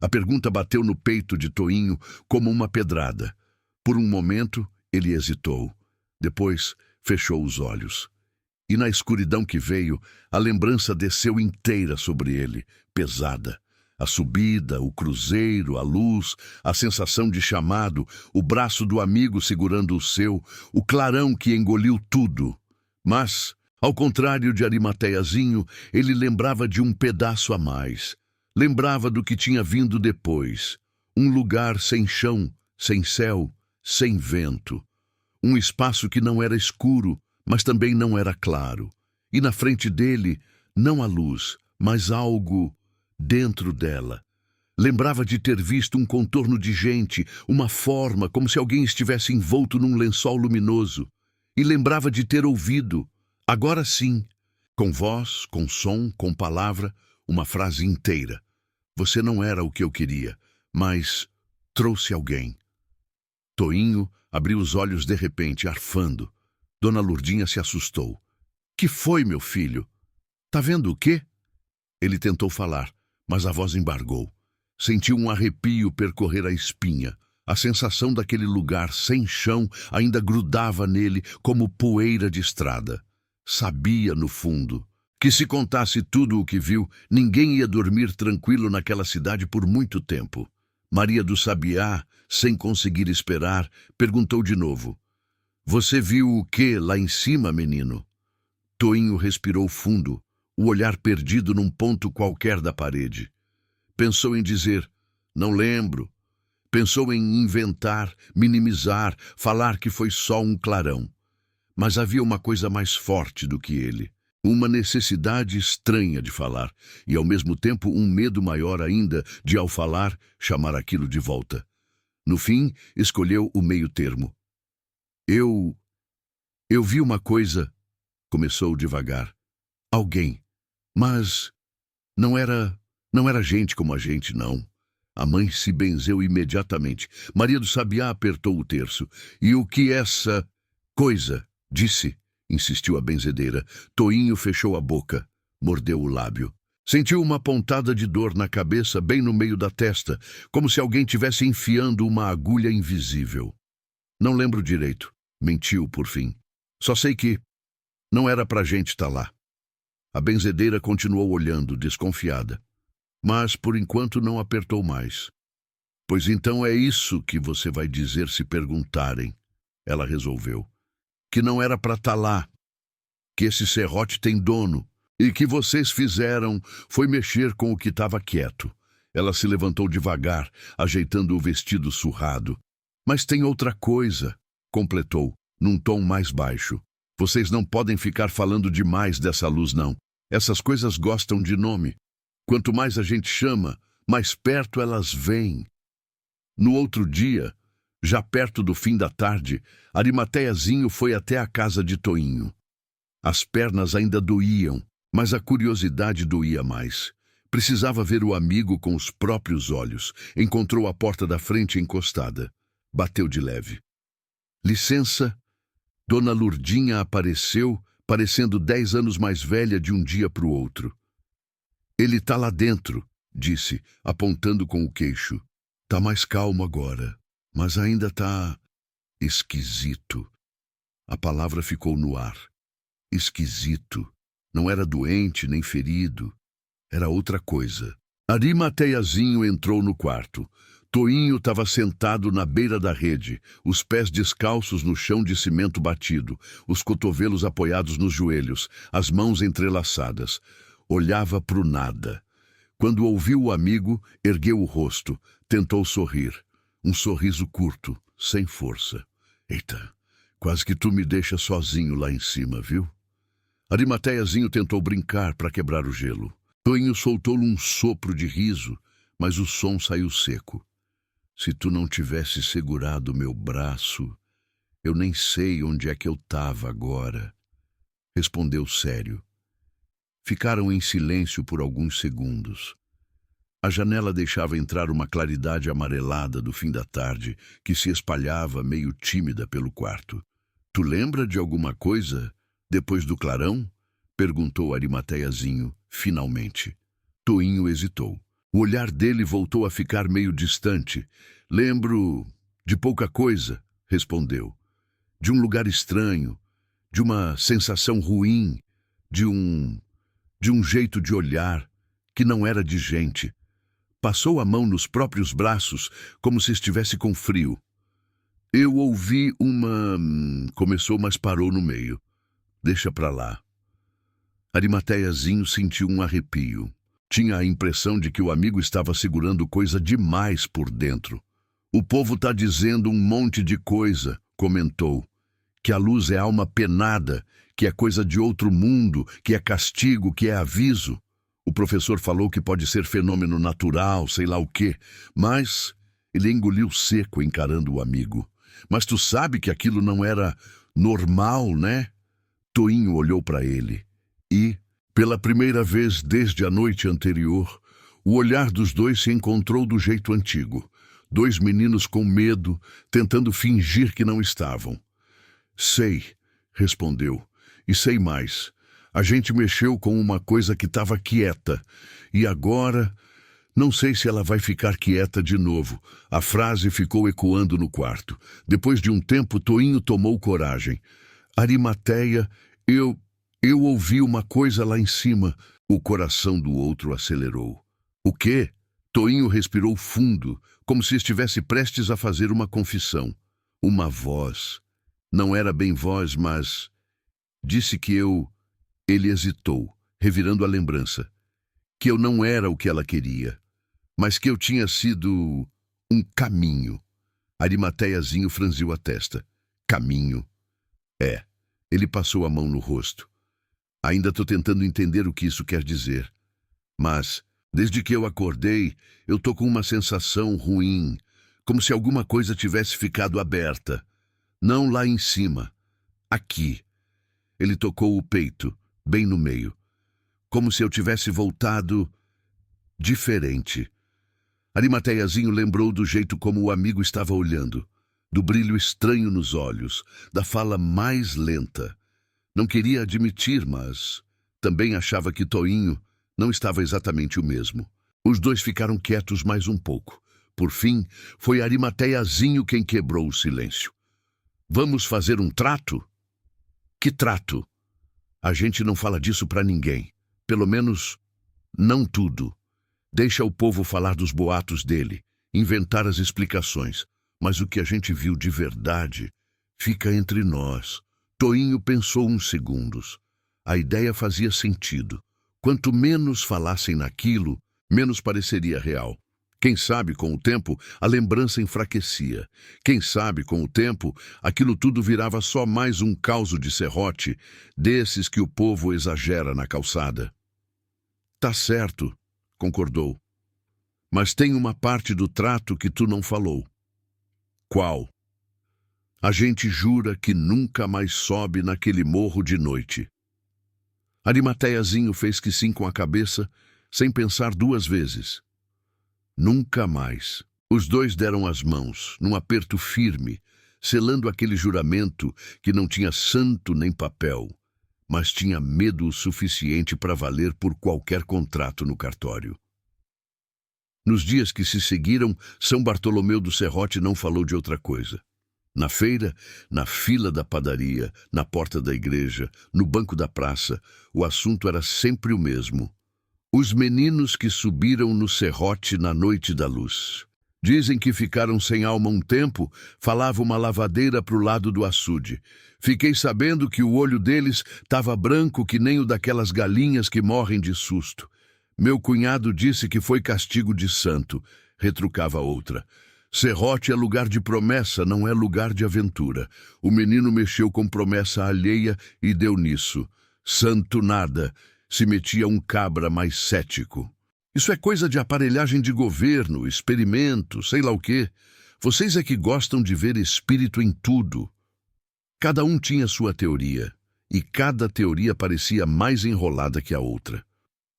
A pergunta bateu no peito de Toinho como uma pedrada. Por um momento, ele hesitou. Depois, fechou os olhos. E na escuridão que veio, a lembrança desceu inteira sobre ele, pesada. A subida, o cruzeiro, a luz, a sensação de chamado, o braço do amigo segurando o seu, o clarão que engoliu tudo. Mas, ao contrário de Arimateiazinho, ele lembrava de um pedaço a mais. Lembrava do que tinha vindo depois. Um lugar sem chão, sem céu, sem vento. Um espaço que não era escuro, mas também não era claro. E na frente dele, não a luz, mas algo dentro dela. Lembrava de ter visto um contorno de gente, uma forma, como se alguém estivesse envolto num lençol luminoso. E lembrava de ter ouvido, agora sim, com voz, com som, com palavra, uma frase inteira. "Você não era o que eu queria, mas trouxe alguém." Toinho abriu os olhos de repente, arfando. Dona Lurdinha se assustou. "Que foi, meu filho? Tá vendo o quê?" Ele tentou falar, mas a voz embargou. Sentiu um arrepio percorrer a espinha. A sensação daquele lugar sem chão ainda grudava nele como poeira de estrada. Sabia, no fundo, que se contasse tudo o que viu, ninguém ia dormir tranquilo naquela cidade por muito tempo. Maria do Sabiá, sem conseguir esperar, perguntou de novo. "Você viu o quê lá em cima, menino?" Toinho respirou fundo, o olhar perdido num ponto qualquer da parede. Pensou em dizer, "Não lembro." Pensou em inventar, minimizar, falar que foi só um clarão. Mas havia uma coisa mais forte do que ele. Uma necessidade estranha de falar, e ao mesmo tempo um medo maior ainda de, ao falar, chamar aquilo de volta. No fim, escolheu o meio termo. Eu vi uma coisa, começou devagar. Alguém. Mas não era gente como a gente, não. A mãe se benzeu imediatamente. Maria do Sabiá apertou o terço. "E o que essa coisa disse?" insistiu a benzedeira. Toinho fechou a boca, mordeu o lábio. Sentiu uma pontada de dor na cabeça, bem no meio da testa, como se alguém tivesse enfiando uma agulha invisível. "Não lembro direito", mentiu por fim. "Só sei que não era pra gente estar lá." A benzedeira continuou olhando, desconfiada. Mas, por enquanto, não apertou mais. "Pois então é isso que você vai dizer se perguntarem." Ela resolveu. "Que não era pra estar lá. Que esse serrote tem dono. E que vocês fizeram foi mexer com o que estava quieto. Ela se levantou devagar, ajeitando o vestido surrado. Mas tem outra coisa, completou, num tom mais baixo. Vocês não podem ficar falando demais dessa luz, não. Essas coisas gostam de nome. Quanto mais a gente chama, mais perto elas vêm. No outro dia, já perto do fim da tarde, Arimateiazinho foi até a casa de Toinho. As pernas ainda doíam, mas a curiosidade doía mais. Precisava ver o amigo com os próprios olhos. Encontrou a porta da frente encostada. Bateu de leve. Licença. Dona Lurdinha apareceu, parecendo 10 anos mais velha de um dia para o outro. Ele tá lá dentro, disse, apontando com o queixo. Tá mais calmo agora, mas ainda tá esquisito. A palavra ficou no ar. Esquisito. Não era doente nem ferido. Era outra coisa. Arimateiazinho entrou no quarto. Toinho estava sentado na beira da rede, os pés descalços no chão de cimento batido, os cotovelos apoiados nos joelhos, as mãos entrelaçadas. Olhava pro nada. Quando ouviu o amigo, ergueu o rosto, tentou sorrir. Um sorriso curto, sem força. Eita, quase que tu me deixa sozinho lá em cima, viu? Arimateiazinho tentou brincar para quebrar o gelo. Toinho soltou-lhe um sopro de riso, mas o som saiu seco. Se tu não tivesse segurado meu braço, eu nem sei onde é que eu estava agora. Respondeu sério. Ficaram em silêncio por alguns segundos. A janela deixava entrar uma claridade amarelada do fim da tarde que se espalhava meio tímida pelo quarto. Tu lembra de alguma coisa depois do clarão? Perguntou Arimateiazinho, finalmente. Toinho hesitou. O olhar dele voltou a ficar meio distante. Lembro de pouca coisa, respondeu. De um lugar estranho, de uma sensação ruim, de um jeito de olhar que não era de gente. Passou a mão nos próprios braços, como se estivesse com frio. Eu ouvi uma... Começou, mas parou no meio. Deixa pra lá. Arimateiazinho sentiu um arrepio. Tinha a impressão de que o amigo estava segurando coisa demais por dentro. O povo tá dizendo um monte de coisa, comentou. Que a luz é alma penada, que é coisa de outro mundo, que é castigo, que é aviso. O professor falou que pode ser fenômeno natural, sei lá o quê, mas ele engoliu seco encarando o amigo. Mas tu sabe que aquilo não era normal, né? Toinho olhou para ele e, pela primeira vez desde a noite anterior, o olhar dos dois se encontrou do jeito antigo. 2 meninos com medo, tentando fingir que não estavam. Sei, respondeu, e sei mais. A gente mexeu com uma coisa que estava quieta, e agora... Não sei se ela vai ficar quieta de novo. A frase ficou ecoando no quarto. Depois de um tempo, Toinho tomou coragem. Arimateia, eu ouvi uma coisa lá em cima. O coração do outro acelerou. O quê? Toinho respirou fundo, como se estivesse prestes a fazer uma confissão. Uma voz. Não era bem voz, mas... Disse que eu... Ele hesitou, revirando a lembrança. Que eu não era o que ela queria, mas que eu tinha sido um caminho. Arimateiazinho franziu a testa. Caminho. É. Ele passou a mão no rosto. Ainda estou tentando entender o que isso quer dizer. Mas, desde que eu acordei, eu tô com uma sensação ruim, como se alguma coisa tivesse ficado aberta. Não lá em cima. Aqui. Ele tocou o peito, bem no meio. Como se eu tivesse voltado... diferente. Arimateiazinho lembrou do jeito como o amigo estava olhando, do brilho estranho nos olhos, da fala mais lenta. Não queria admitir, mas também achava que Toinho não estava exatamente o mesmo. Os dois ficaram quietos mais um pouco. Por fim, foi Arimateiazinho quem quebrou o silêncio. Vamos fazer um trato? Que trato? A gente não fala disso para ninguém. Pelo menos, não tudo. Deixa o povo falar dos boatos dele, inventar as explicações. Mas o que a gente viu de verdade fica entre nós. Toinho pensou uns segundos. A ideia fazia sentido. Quanto menos falassem naquilo, menos pareceria real. Quem sabe, com o tempo, a lembrança enfraquecia. Quem sabe, com o tempo, aquilo tudo virava só mais um causo de serrote, desses que o povo exagera na calçada. Tá certo, concordou. Mas tem uma parte do trato que tu não falou. Qual? A gente jura que nunca mais sobe naquele morro de noite. Arimateiazinho fez que sim com a cabeça, sem pensar duas vezes. Nunca mais. Os dois deram as mãos, num aperto firme, selando aquele juramento que não tinha santo nem papel, mas tinha medo o suficiente para valer por qualquer contrato no cartório. Nos dias que se seguiram, São Bartolomeu do Serrote não falou de outra coisa. Na feira, na fila da padaria, na porta da igreja, no banco da praça, o assunto era sempre o mesmo. Os meninos que subiram no serrote na noite da luz. Dizem que ficaram sem alma um tempo, falava uma lavadeira pro lado do açude. Fiquei sabendo que o olho deles estava branco que nem o daquelas galinhas que morrem de susto. Meu cunhado disse que foi castigo de santo, retrucava outra. Serrote é lugar de promessa, não é lugar de aventura. O menino mexeu com promessa alheia e deu nisso. Santo nada. Se metia um cabra mais cético. Isso é coisa de aparelhagem de governo, experimento, sei lá o quê. Vocês é que gostam de ver espírito em tudo. Cada um tinha sua teoria, e cada teoria parecia mais enrolada que a outra.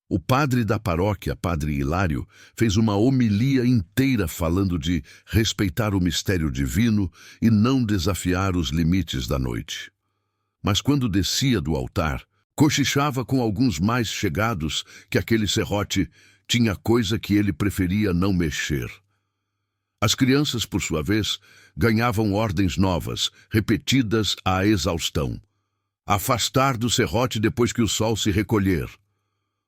O padre da paróquia, padre Hilário, fez uma homilia inteira falando de respeitar o mistério divino e não desafiar os limites da noite. Mas quando descia do altar, cochichava com alguns mais chegados que aquele serrote tinha coisa que ele preferia não mexer. As crianças, por sua vez, ganhavam ordens novas, repetidas à exaustão. Afastar do serrote depois que o sol se recolher.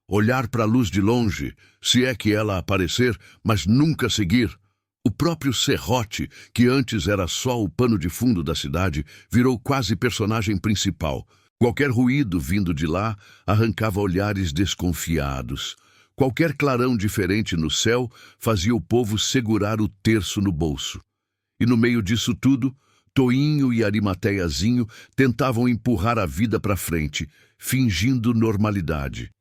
Olhar para a luz de longe, se é que ela aparecer, mas nunca seguir. O próprio serrote, que antes era só o pano de fundo da cidade, virou quase personagem principal. Qualquer ruído vindo de lá arrancava olhares desconfiados. Qualquer clarão diferente no céu fazia o povo segurar o terço no bolso. E no meio disso tudo, Toinho e Arimateiazinho tentavam empurrar a vida para frente, fingindo normalidade.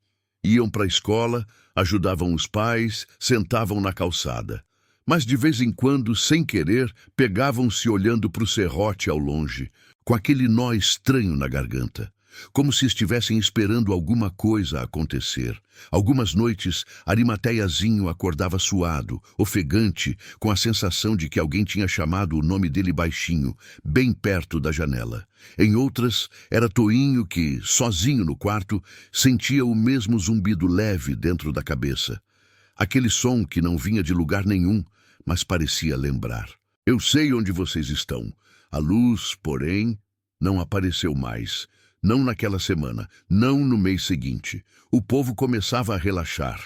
Iam para a escola, ajudavam os pais, sentavam na calçada. Mas de vez em quando, sem querer, pegavam-se olhando para o serrote ao longe, com aquele nó estranho na garganta, como se estivessem esperando alguma coisa acontecer. Algumas noites, Arimateiazinho acordava suado, ofegante, com a sensação de que alguém tinha chamado o nome dele baixinho, bem perto da janela. Em outras, era Toinho que, sozinho no quarto, sentia o mesmo zumbido leve dentro da cabeça. Aquele som que não vinha de lugar nenhum, mas parecia lembrar. Eu sei onde vocês estão. A luz, porém, não apareceu mais. Não naquela semana, não no mês seguinte. O povo começava a relaxar.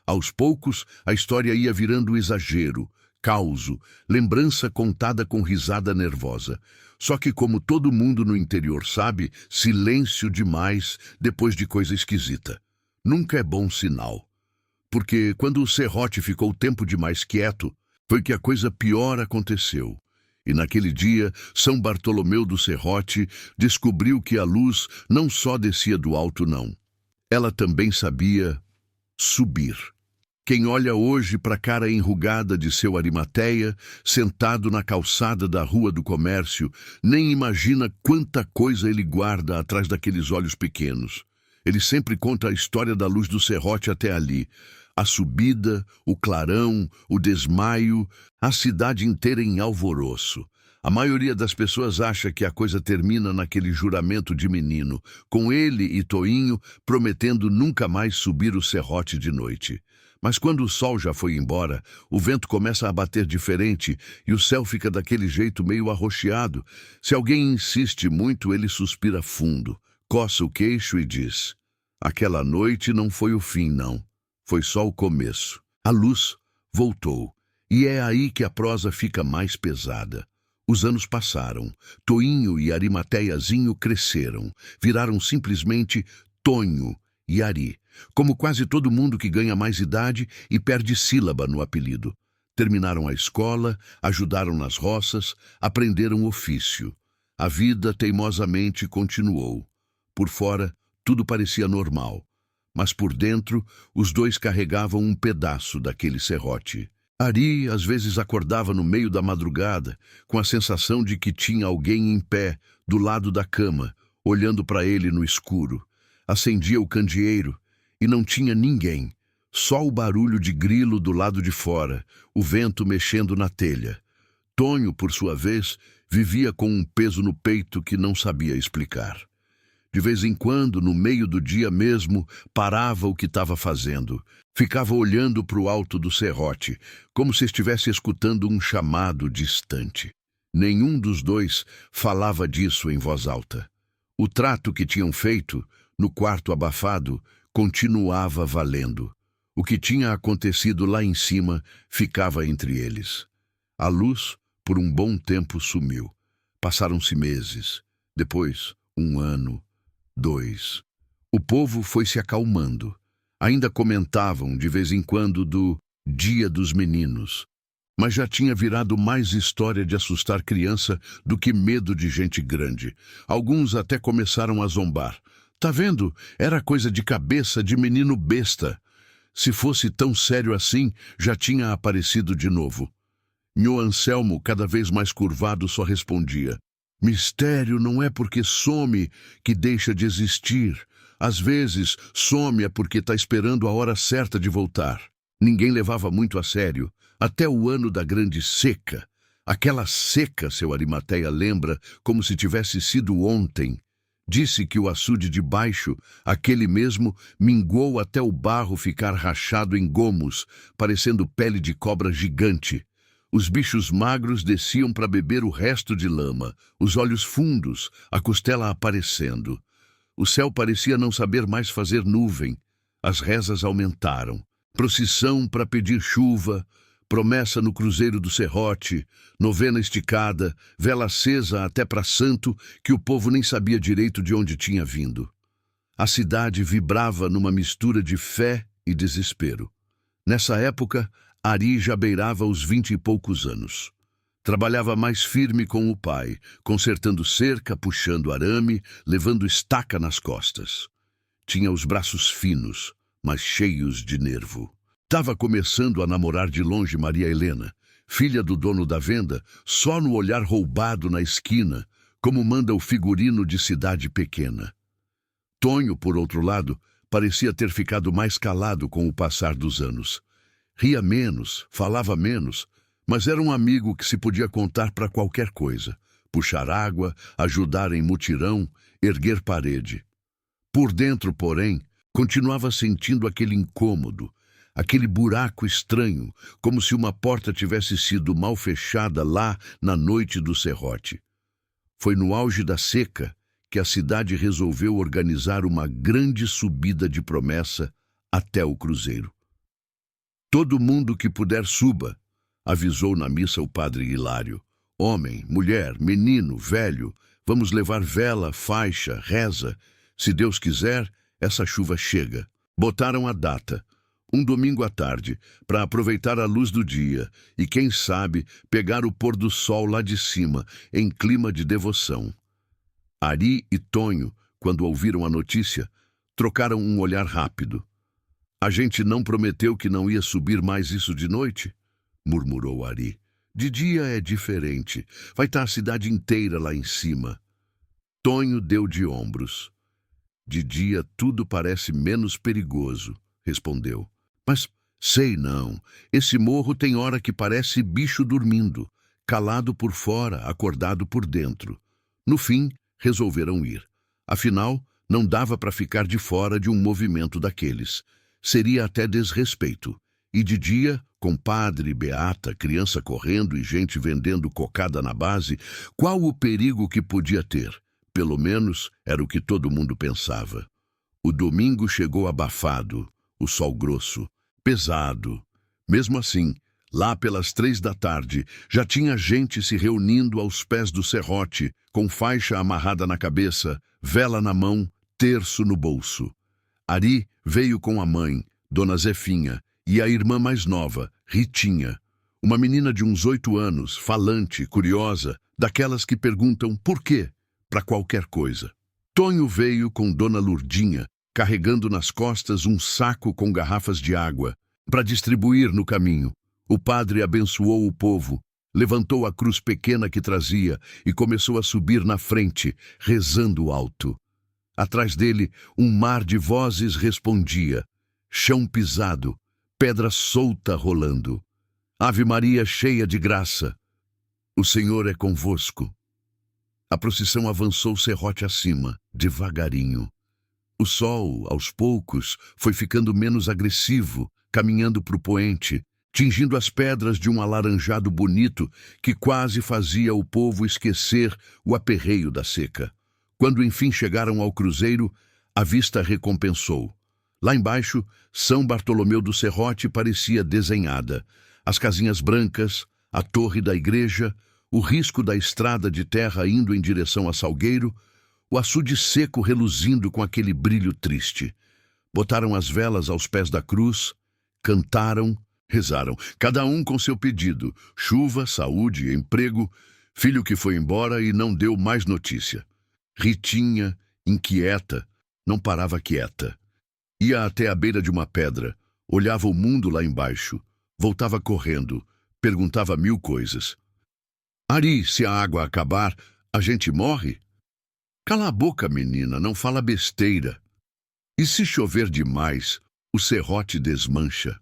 Aos poucos, a história ia virando exagero, causo, lembrança contada com risada nervosa. Só que, como todo mundo no interior sabe, silêncio demais depois de coisa esquisita. Nunca é bom sinal. Porque quando o serrote ficou tempo demais quieto, foi que a coisa pior aconteceu. E naquele dia, São Bartolomeu do Serrote descobriu que a luz não só descia do alto, não. Ela também sabia subir. Quem olha hoje para a cara enrugada de seu Arimateia, sentado na calçada da Rua do Comércio, nem imagina quanta coisa ele guarda atrás daqueles olhos pequenos. Ele sempre conta a história da luz do serrote até ali. A subida, o clarão, o desmaio, a cidade inteira em alvoroço. A maioria das pessoas acha que a coisa termina naquele juramento de menino, com ele e Toinho prometendo nunca mais subir o serrote de noite. Mas quando o sol já foi embora, o vento começa a bater diferente e o céu fica daquele jeito meio arroxeado. Se alguém insiste muito, ele suspira fundo, coça o queixo e diz: aquela noite não foi o fim, não. Foi só o começo. A luz voltou, e é aí que a prosa fica mais pesada. Os anos passaram, Toinho e Arimateiazinho cresceram, viraram simplesmente Tonho e Ari, como quase todo mundo que ganha mais idade e perde sílaba no apelido. Terminaram a escola, ajudaram nas roças, aprenderam ofício. A vida teimosamente continuou. Por fora, tudo parecia normal, mas por dentro, os dois carregavam um pedaço daquele serrote. Ari às vezes acordava no meio da madrugada, com a sensação de que tinha alguém em pé, do lado da cama, olhando para ele no escuro. Acendia o candeeiro e não tinha ninguém, só o barulho de grilo do lado de fora, o vento mexendo na telha. Tonho, por sua vez, vivia com um peso no peito que não sabia explicar. De vez em quando, no meio do dia mesmo, parava o que estava fazendo. Ficava olhando para o alto do serrote, como se estivesse escutando um chamado distante. Nenhum dos dois falava disso em voz alta. O trato que tinham feito, no quarto abafado, continuava valendo. O que tinha acontecido lá em cima ficava entre eles. A luz, por um bom tempo, sumiu. Passaram-se meses. Depois, 1 ano, 2. O povo foi se acalmando. Ainda comentavam, de vez em quando, do Dia dos Meninos. Mas já tinha virado mais história de assustar criança do que medo de gente grande. Alguns até começaram a zombar. Tá vendo? Era coisa de cabeça de menino besta. Se fosse tão sério assim, já tinha aparecido de novo. Nhô Anselmo, cada vez mais curvado, só respondia: mistério não é porque some que deixa de existir. Às vezes, some é porque está esperando a hora certa de voltar. Ninguém levava muito a sério, até o ano da grande seca. Aquela seca, seu Arimateia lembra, como se tivesse sido ontem. Disse que o açude de baixo, aquele mesmo, minguou até o barro ficar rachado em gomos, parecendo pele de cobra gigante. Os bichos magros desciam para beber o resto de lama, os olhos fundos, a costela aparecendo. O céu parecia não saber mais fazer nuvem. As rezas aumentaram. Procissão para pedir chuva, promessa no cruzeiro do serrote, novena esticada, vela acesa até para santo, que o povo nem sabia direito de onde tinha vindo. A cidade vibrava numa mistura de fé e desespero. Nessa época, Ari já beirava os 20 e poucos anos. Trabalhava mais firme com o pai, consertando cerca, puxando arame, levando estaca nas costas. Tinha os braços finos, mas cheios de nervo. Estava começando a namorar de longe Maria Helena, filha do dono da venda, só no olhar roubado na esquina, como manda o figurino de cidade pequena. Tonho, por outro lado, parecia ter ficado mais calado com o passar dos anos. Ria menos, falava menos, mas era um amigo que se podia contar para qualquer coisa. Puxar água, ajudar em mutirão, erguer parede. Por dentro, porém, continuava sentindo aquele incômodo, aquele buraco estranho, como se uma porta tivesse sido mal fechada lá na noite do serrote. Foi no auge da seca que a cidade resolveu organizar uma grande subida de promessa até o cruzeiro. Todo mundo que puder suba, avisou na missa o padre Hilário. Homem, mulher, menino, velho, vamos levar vela, faixa, reza. Se Deus quiser, essa chuva chega. Botaram a data, um domingo à tarde, para aproveitar a luz do dia e, quem sabe, pegar o pôr do sol lá de cima, em clima de devoção. Ari e Tonho, quando ouviram a notícia, trocaram um olhar rápido. A gente não prometeu que não ia subir mais isso de noite? Murmurou Ari. De dia é diferente. Vai estar a cidade inteira lá em cima. Tonho deu de ombros. De dia tudo parece menos perigoso, respondeu. Mas sei não. Esse morro tem hora que parece bicho dormindo, calado por fora, acordado por dentro. No fim, resolveram ir. Afinal, não dava para ficar de fora de um movimento daqueles. Seria até desrespeito. E de dia, com padre, beata, criança correndo e gente vendendo cocada na base, qual o perigo que podia ter? Pelo menos era o que todo mundo pensava. O domingo chegou abafado, o sol grosso, pesado. Mesmo assim, lá pelas 3 da tarde, já tinha gente se reunindo aos pés do serrote, com faixa amarrada na cabeça, vela na mão, terço no bolso. Ari veio com a mãe, Dona Zefinha, e a irmã mais nova, Ritinha. Uma menina de uns 8 anos, falante, curiosa, daquelas que perguntam por quê para qualquer coisa. Tonho veio com Dona Lurdinha, carregando nas costas um saco com garrafas de água, para distribuir no caminho. O padre abençoou o povo, levantou a cruz pequena que trazia e começou a subir na frente, rezando alto. Atrás dele, um mar de vozes respondia, chão pisado, pedra solta rolando. Ave Maria cheia de graça, o Senhor é convosco. A procissão avançou serrote acima, devagarinho. O sol, aos poucos, foi ficando menos agressivo, caminhando para o poente, tingindo as pedras de um alaranjado bonito que quase fazia o povo esquecer o aperreio da seca. Quando enfim chegaram ao cruzeiro, a vista recompensou. Lá embaixo, São Bartolomeu do Serrote parecia desenhada. As casinhas brancas, a torre da igreja, o risco da estrada de terra indo em direção a Salgueiro, o açude seco reluzindo com aquele brilho triste. Botaram as velas aos pés da cruz, cantaram, rezaram, cada um com seu pedido, chuva, saúde, emprego, filho que foi embora e não deu mais notícia. Ritinha, inquieta, não parava quieta. Ia até a beira de uma pedra, olhava o mundo lá embaixo, voltava correndo, perguntava 1000 coisas. Ari, se a água acabar, a gente morre? Cala a boca, menina, não fala besteira. E se chover demais, o serrote desmancha.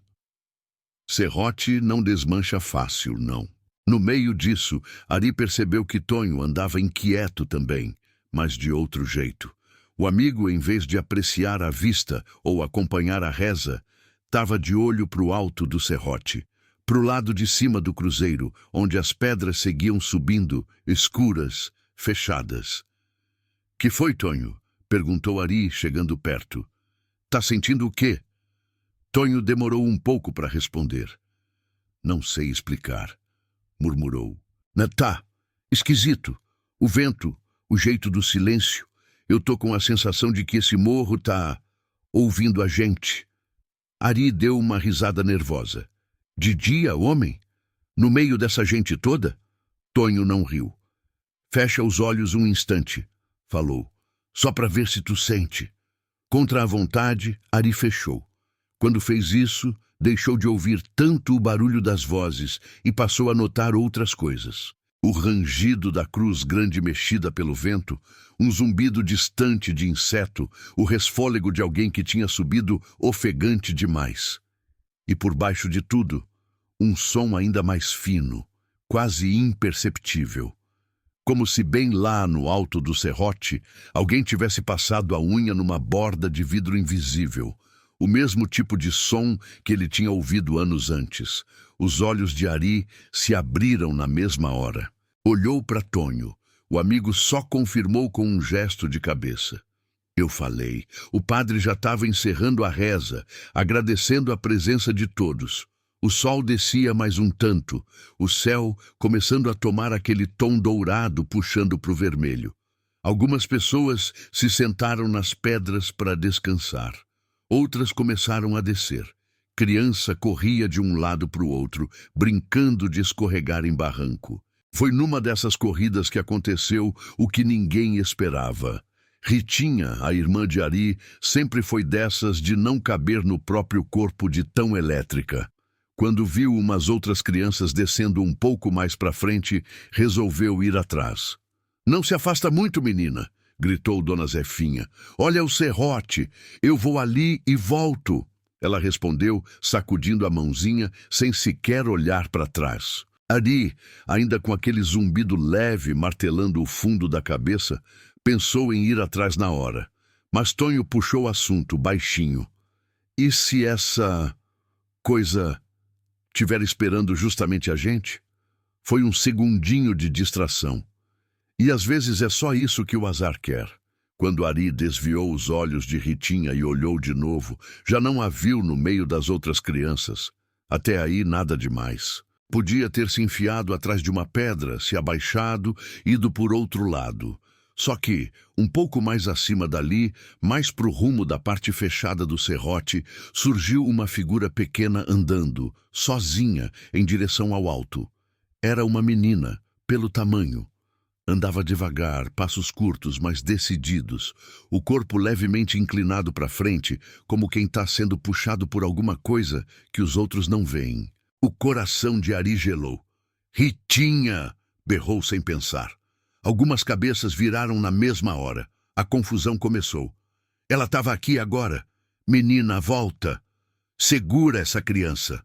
Serrote não desmancha fácil, não. No meio disso, Ari percebeu que Tonho andava inquieto também, mas de outro jeito. O amigo, em vez de apreciar a vista ou acompanhar a reza, estava de olho para o alto do serrote, para o lado de cima do cruzeiro, onde as pedras seguiam subindo, escuras, fechadas. Que foi, Tonho? Perguntou Ari, chegando perto. Tá sentindo o quê? Tonho demorou um pouco para responder. Não sei explicar, murmurou. Tá, esquisito. O vento, o jeito do silêncio. Eu tô com a sensação de que esse morro tá ouvindo a gente. Ari deu uma risada nervosa. De dia, homem? No meio dessa gente toda? Tonho não riu. Fecha os olhos um instante, falou. Só para ver se tu sente. Contra a vontade, Ari fechou. Quando fez isso, deixou de ouvir tanto o barulho das vozes e passou a notar outras coisas. O rangido da cruz grande mexida pelo vento, um zumbido distante de inseto, o resfôlego de alguém que tinha subido ofegante demais. E por baixo de tudo, um som ainda mais fino, quase imperceptível. Como se bem lá no alto do serrote, alguém tivesse passado a unha numa borda de vidro invisível. O mesmo tipo de som que ele tinha ouvido anos antes. Os olhos de Ari se abriram na mesma hora. Olhou para Tonho. O amigo só confirmou com um gesto de cabeça. Eu falei. O padre já estava encerrando a reza, agradecendo a presença de todos. O sol descia mais um tanto, o céu começando a tomar aquele tom dourado puxando para o vermelho. Algumas pessoas se sentaram nas pedras para descansar. Outras começaram a descer. Criança corria de um lado para o outro, brincando de escorregar em barranco. Foi numa dessas corridas que aconteceu o que ninguém esperava. Ritinha, a irmã de Ari, sempre foi dessas de não caber no próprio corpo de tão elétrica. Quando viu umas outras crianças descendo um pouco mais para frente, resolveu ir atrás. Não se afasta muito, menina, gritou Dona Zefinha. Olha o serrote, eu vou ali e volto. Ela respondeu, sacudindo a mãozinha, sem sequer olhar para trás. Ari, ainda com aquele zumbido leve martelando o fundo da cabeça, pensou em ir atrás na hora. Mas Tonho puxou o assunto, baixinho. E se essa coisa estiver esperando justamente a gente? Foi um segundinho de distração. E às vezes é só isso que o azar quer. Quando Ari desviou os olhos de Ritinha e olhou de novo, já não a viu no meio das outras crianças. Até aí nada demais. Podia ter se enfiado atrás de uma pedra, se abaixado, ido por outro lado. Só que, um pouco mais acima dali, mais pro rumo da parte fechada do serrote, surgiu uma figura pequena andando, sozinha, em direção ao alto. Era uma menina, pelo tamanho. Andava devagar, passos curtos, mas decididos, o corpo levemente inclinado para frente, como quem está sendo puxado por alguma coisa que os outros não veem. O coração de Ari gelou. Ritinha! Berrou sem pensar. Algumas cabeças viraram na mesma hora. A confusão começou. Ela estava aqui agora. Menina, volta. Segura essa criança.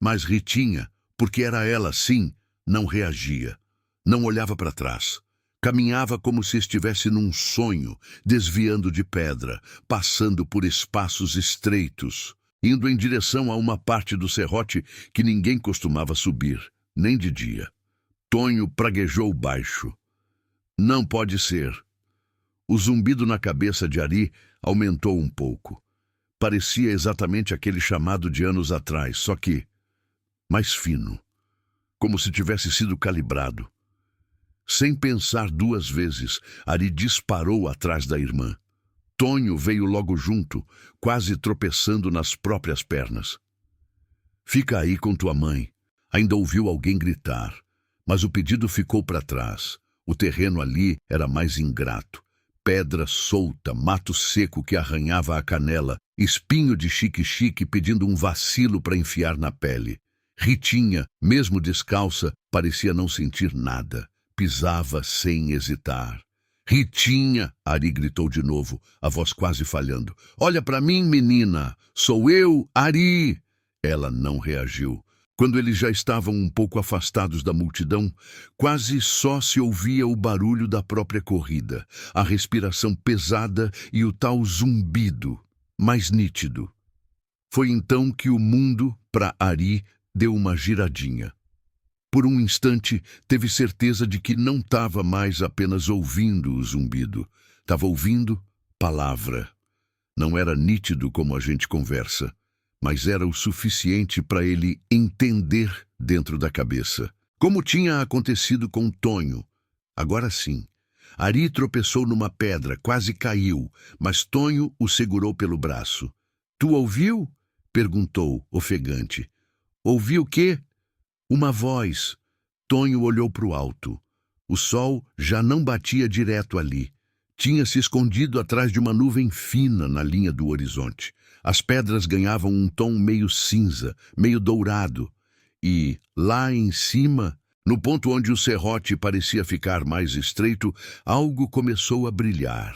Mas Ritinha, porque era ela sim, não reagia. Não olhava para trás. Caminhava como se estivesse num sonho, desviando de pedra, passando por espaços estreitos, indo em direção a uma parte do serrote que ninguém costumava subir, nem de dia. Tonho praguejou baixo. Não pode ser. O zumbido na cabeça de Ari aumentou um pouco. Parecia exatamente aquele chamado de anos atrás, só que mais fino, como se tivesse sido calibrado. Sem pensar duas vezes, Ari disparou atrás da irmã. Tonho veio logo junto, quase tropeçando nas próprias pernas. Fica aí com tua mãe. Ainda ouviu alguém gritar, mas o pedido ficou para trás. O terreno ali era mais ingrato. Pedra solta, mato seco que arranhava a canela, espinho de chique-chique pedindo um vacilo para enfiar na pele. Ritinha, mesmo descalça, parecia não sentir nada. Pisava sem hesitar. Ritinha! Ari gritou de novo, a voz quase falhando. Olha para mim, menina! Sou eu, Ari! Ela não reagiu. Quando eles já estavam um pouco afastados da multidão, quase só se ouvia o barulho da própria corrida, a respiração pesada e o tal zumbido, mais nítido. Foi então que o mundo, para Ari, deu uma giradinha. Por um instante, teve certeza de que não estava mais apenas ouvindo o zumbido. Estava ouvindo palavra. Não era nítido como a gente conversa, mas era o suficiente para ele entender dentro da cabeça. Como tinha acontecido com Tonho. Agora sim. Ari tropeçou numa pedra, quase caiu, mas Tonho o segurou pelo braço. Tu ouviu? Perguntou, ofegante. Ouvi o quê? Uma voz. Tonho olhou para o alto. O sol já não batia direto ali. Tinha se escondido atrás de uma nuvem fina na linha do horizonte. As pedras ganhavam um tom meio cinza, meio dourado. E, lá em cima, no ponto onde o serrote parecia ficar mais estreito, algo começou a brilhar.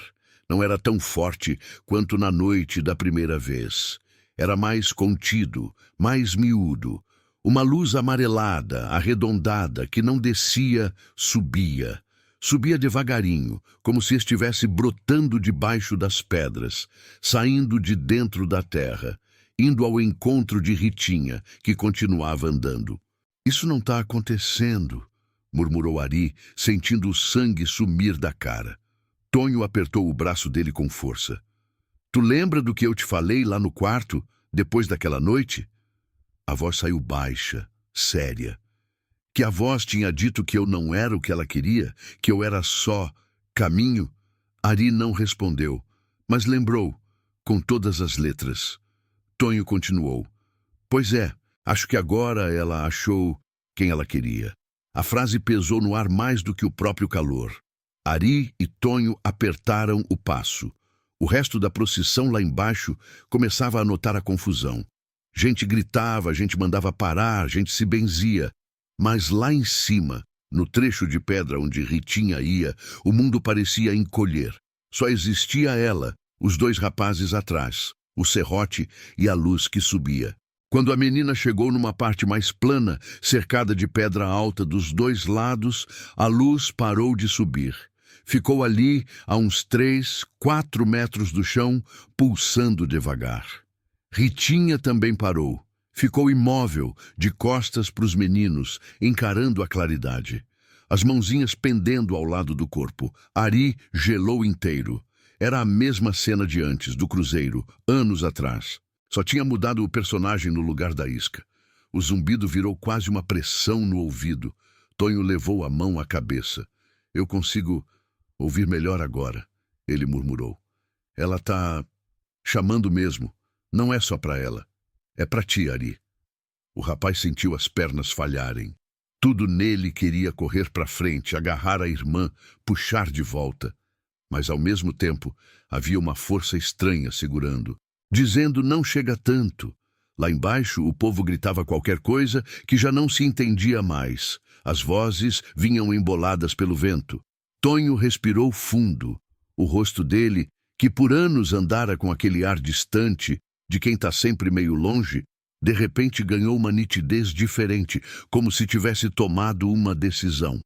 Não era tão forte quanto na noite da primeira vez. Era mais contido, mais miúdo. Uma luz amarelada, arredondada, que não descia, subia. Subia devagarinho, como se estivesse brotando debaixo das pedras, saindo de dentro da terra, indo ao encontro de Ritinha, que continuava andando. Isso não está acontecendo, murmurou Ari, sentindo o sangue sumir da cara. Tonho apertou o braço dele com força. Tu lembra do que eu te falei lá no quarto, depois daquela noite? A voz saiu baixa, séria. Que a voz tinha dito que eu não era o que ela queria, que eu era só caminho? Ari não respondeu, mas lembrou, com todas as letras. Tonho continuou. Pois é, acho que agora ela achou quem ela queria. A frase pesou no ar mais do que o próprio calor. Ari e Tonho apertaram o passo. O resto da procissão lá embaixo começava a notar a confusão. Gente gritava, gente mandava parar, gente se benzia. Mas lá em cima, no trecho de pedra onde Ritinha ia, o mundo parecia encolher. Só existia ela, os dois rapazes atrás, o serrote e a luz que subia. Quando a menina chegou numa parte mais plana, cercada de pedra alta dos dois lados, a luz parou de subir. Ficou ali, a uns 3, 4 metros do chão, pulsando devagar. Ritinha também parou. Ficou imóvel, de costas para os meninos, encarando a claridade. As mãozinhas pendendo ao lado do corpo. Ari gelou inteiro. Era a mesma cena de antes, do cruzeiro, anos atrás. Só tinha mudado o personagem no lugar da isca. O zumbido virou quase uma pressão no ouvido. Tonho levou a mão à cabeça. Eu consigo Ouvir melhor agora, ele murmurou. Ela tá chamando mesmo. Não é só para ela. É para ti, Ari. O rapaz sentiu as pernas falharem. Tudo nele queria correr para frente, agarrar a irmã, puxar de volta. Mas, ao mesmo tempo, havia uma força estranha segurando, dizendo não chega tanto. Lá embaixo, o povo gritava qualquer coisa que já não se entendia mais. As vozes vinham emboladas pelo vento. Tonho respirou fundo. O rosto dele, que por anos andara com aquele ar distante, de quem está sempre meio longe, de repente ganhou uma nitidez diferente, como se tivesse tomado uma decisão.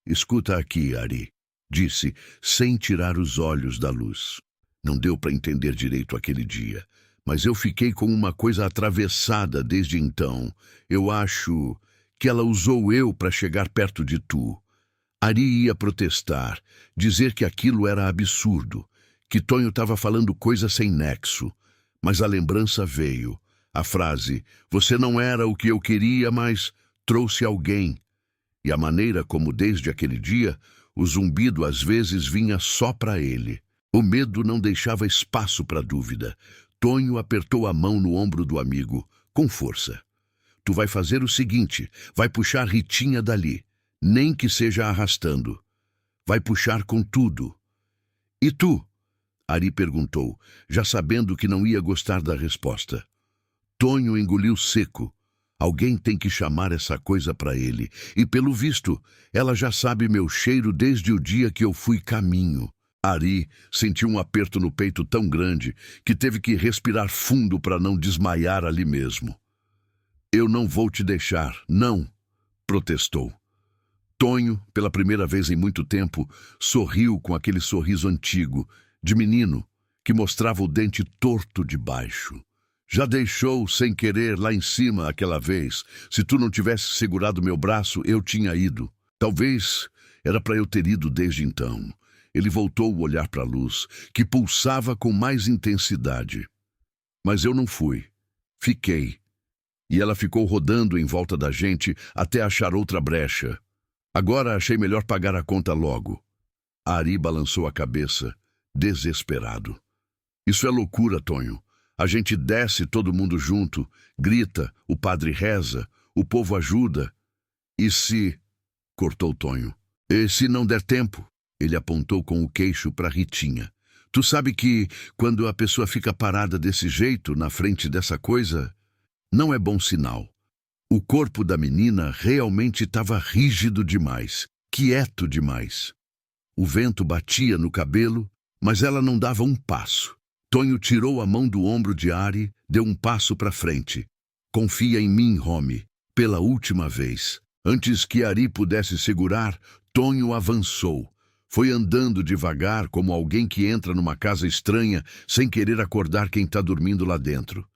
Escuta aqui, Ari, disse, sem tirar os olhos da luz. Não deu para entender direito aquele dia, mas eu fiquei com uma coisa atravessada desde então. Eu acho que ela usou eu para chegar perto de tu. Ari ia protestar, dizer que aquilo era absurdo, que Tonho estava falando coisa sem nexo. Mas a lembrança veio. A frase, você não era o que eu queria, mas trouxe alguém. E a maneira como desde aquele dia, o zumbido às vezes vinha só para ele. O medo não deixava espaço para dúvida. Tonho apertou a mão no ombro do amigo, com força. Tu vai fazer o seguinte, vai puxar Ritinha dali, nem que seja arrastando. Vai puxar com tudo. E tu? Ari perguntou, já sabendo que não ia gostar da resposta. Tonho engoliu seco. Alguém tem que chamar essa coisa para ele. E, pelo visto, ela já sabe meu cheiro desde o dia que eu fui caminho. Ari sentiu um aperto no peito tão grande que teve que respirar fundo para não desmaiar ali mesmo. Eu não vou te deixar, não, protestou. Tonho, pela primeira vez em muito tempo, sorriu com aquele sorriso antigo, de menino, que mostrava o dente torto de baixo. Já deixou sem querer lá em cima aquela vez. Se tu não tivesse segurado meu braço, eu tinha ido. Talvez era para eu ter ido desde então. Ele voltou o olhar para a luz, que pulsava com mais intensidade. Mas eu não fui. Fiquei. E ela ficou rodando em volta da gente até achar outra brecha. Agora achei melhor pagar a conta logo. Ari balançou a cabeça, desesperado. Isso é loucura, Tonho. A gente desce todo mundo junto, grita, o padre reza, o povo ajuda. E se... cortou Tonho. E se não der tempo? Ele apontou com o queixo para Ritinha. Tu sabe que, quando a pessoa fica parada desse jeito, na frente dessa coisa, não é bom sinal. O corpo da menina realmente estava rígido demais, quieto demais. O vento batia no cabelo, mas ela não dava um passo. Tonho tirou a mão do ombro de Ari, deu um passo para frente. Confia em mim, Romy, pela última vez. Antes que Ari pudesse segurar, Tonho avançou. Foi andando devagar, como alguém que entra numa casa estranha sem querer acordar quem está dormindo lá dentro.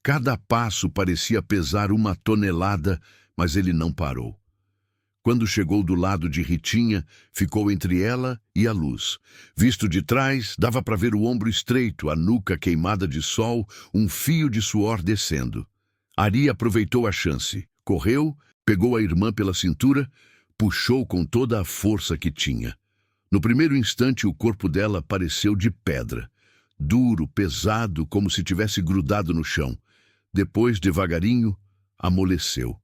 Cada passo parecia pesar 1 tonelada, mas ele não parou. Quando chegou do lado de Ritinha, ficou entre ela e a luz. Visto de trás, dava para ver o ombro estreito, a nuca queimada de sol, um fio de suor descendo. Ari aproveitou a chance. Correu, pegou a irmã pela cintura, puxou com toda a força que tinha. No primeiro instante, o corpo dela pareceu de pedra. Duro, pesado, como se tivesse grudado no chão. Depois, devagarinho, amoleceu.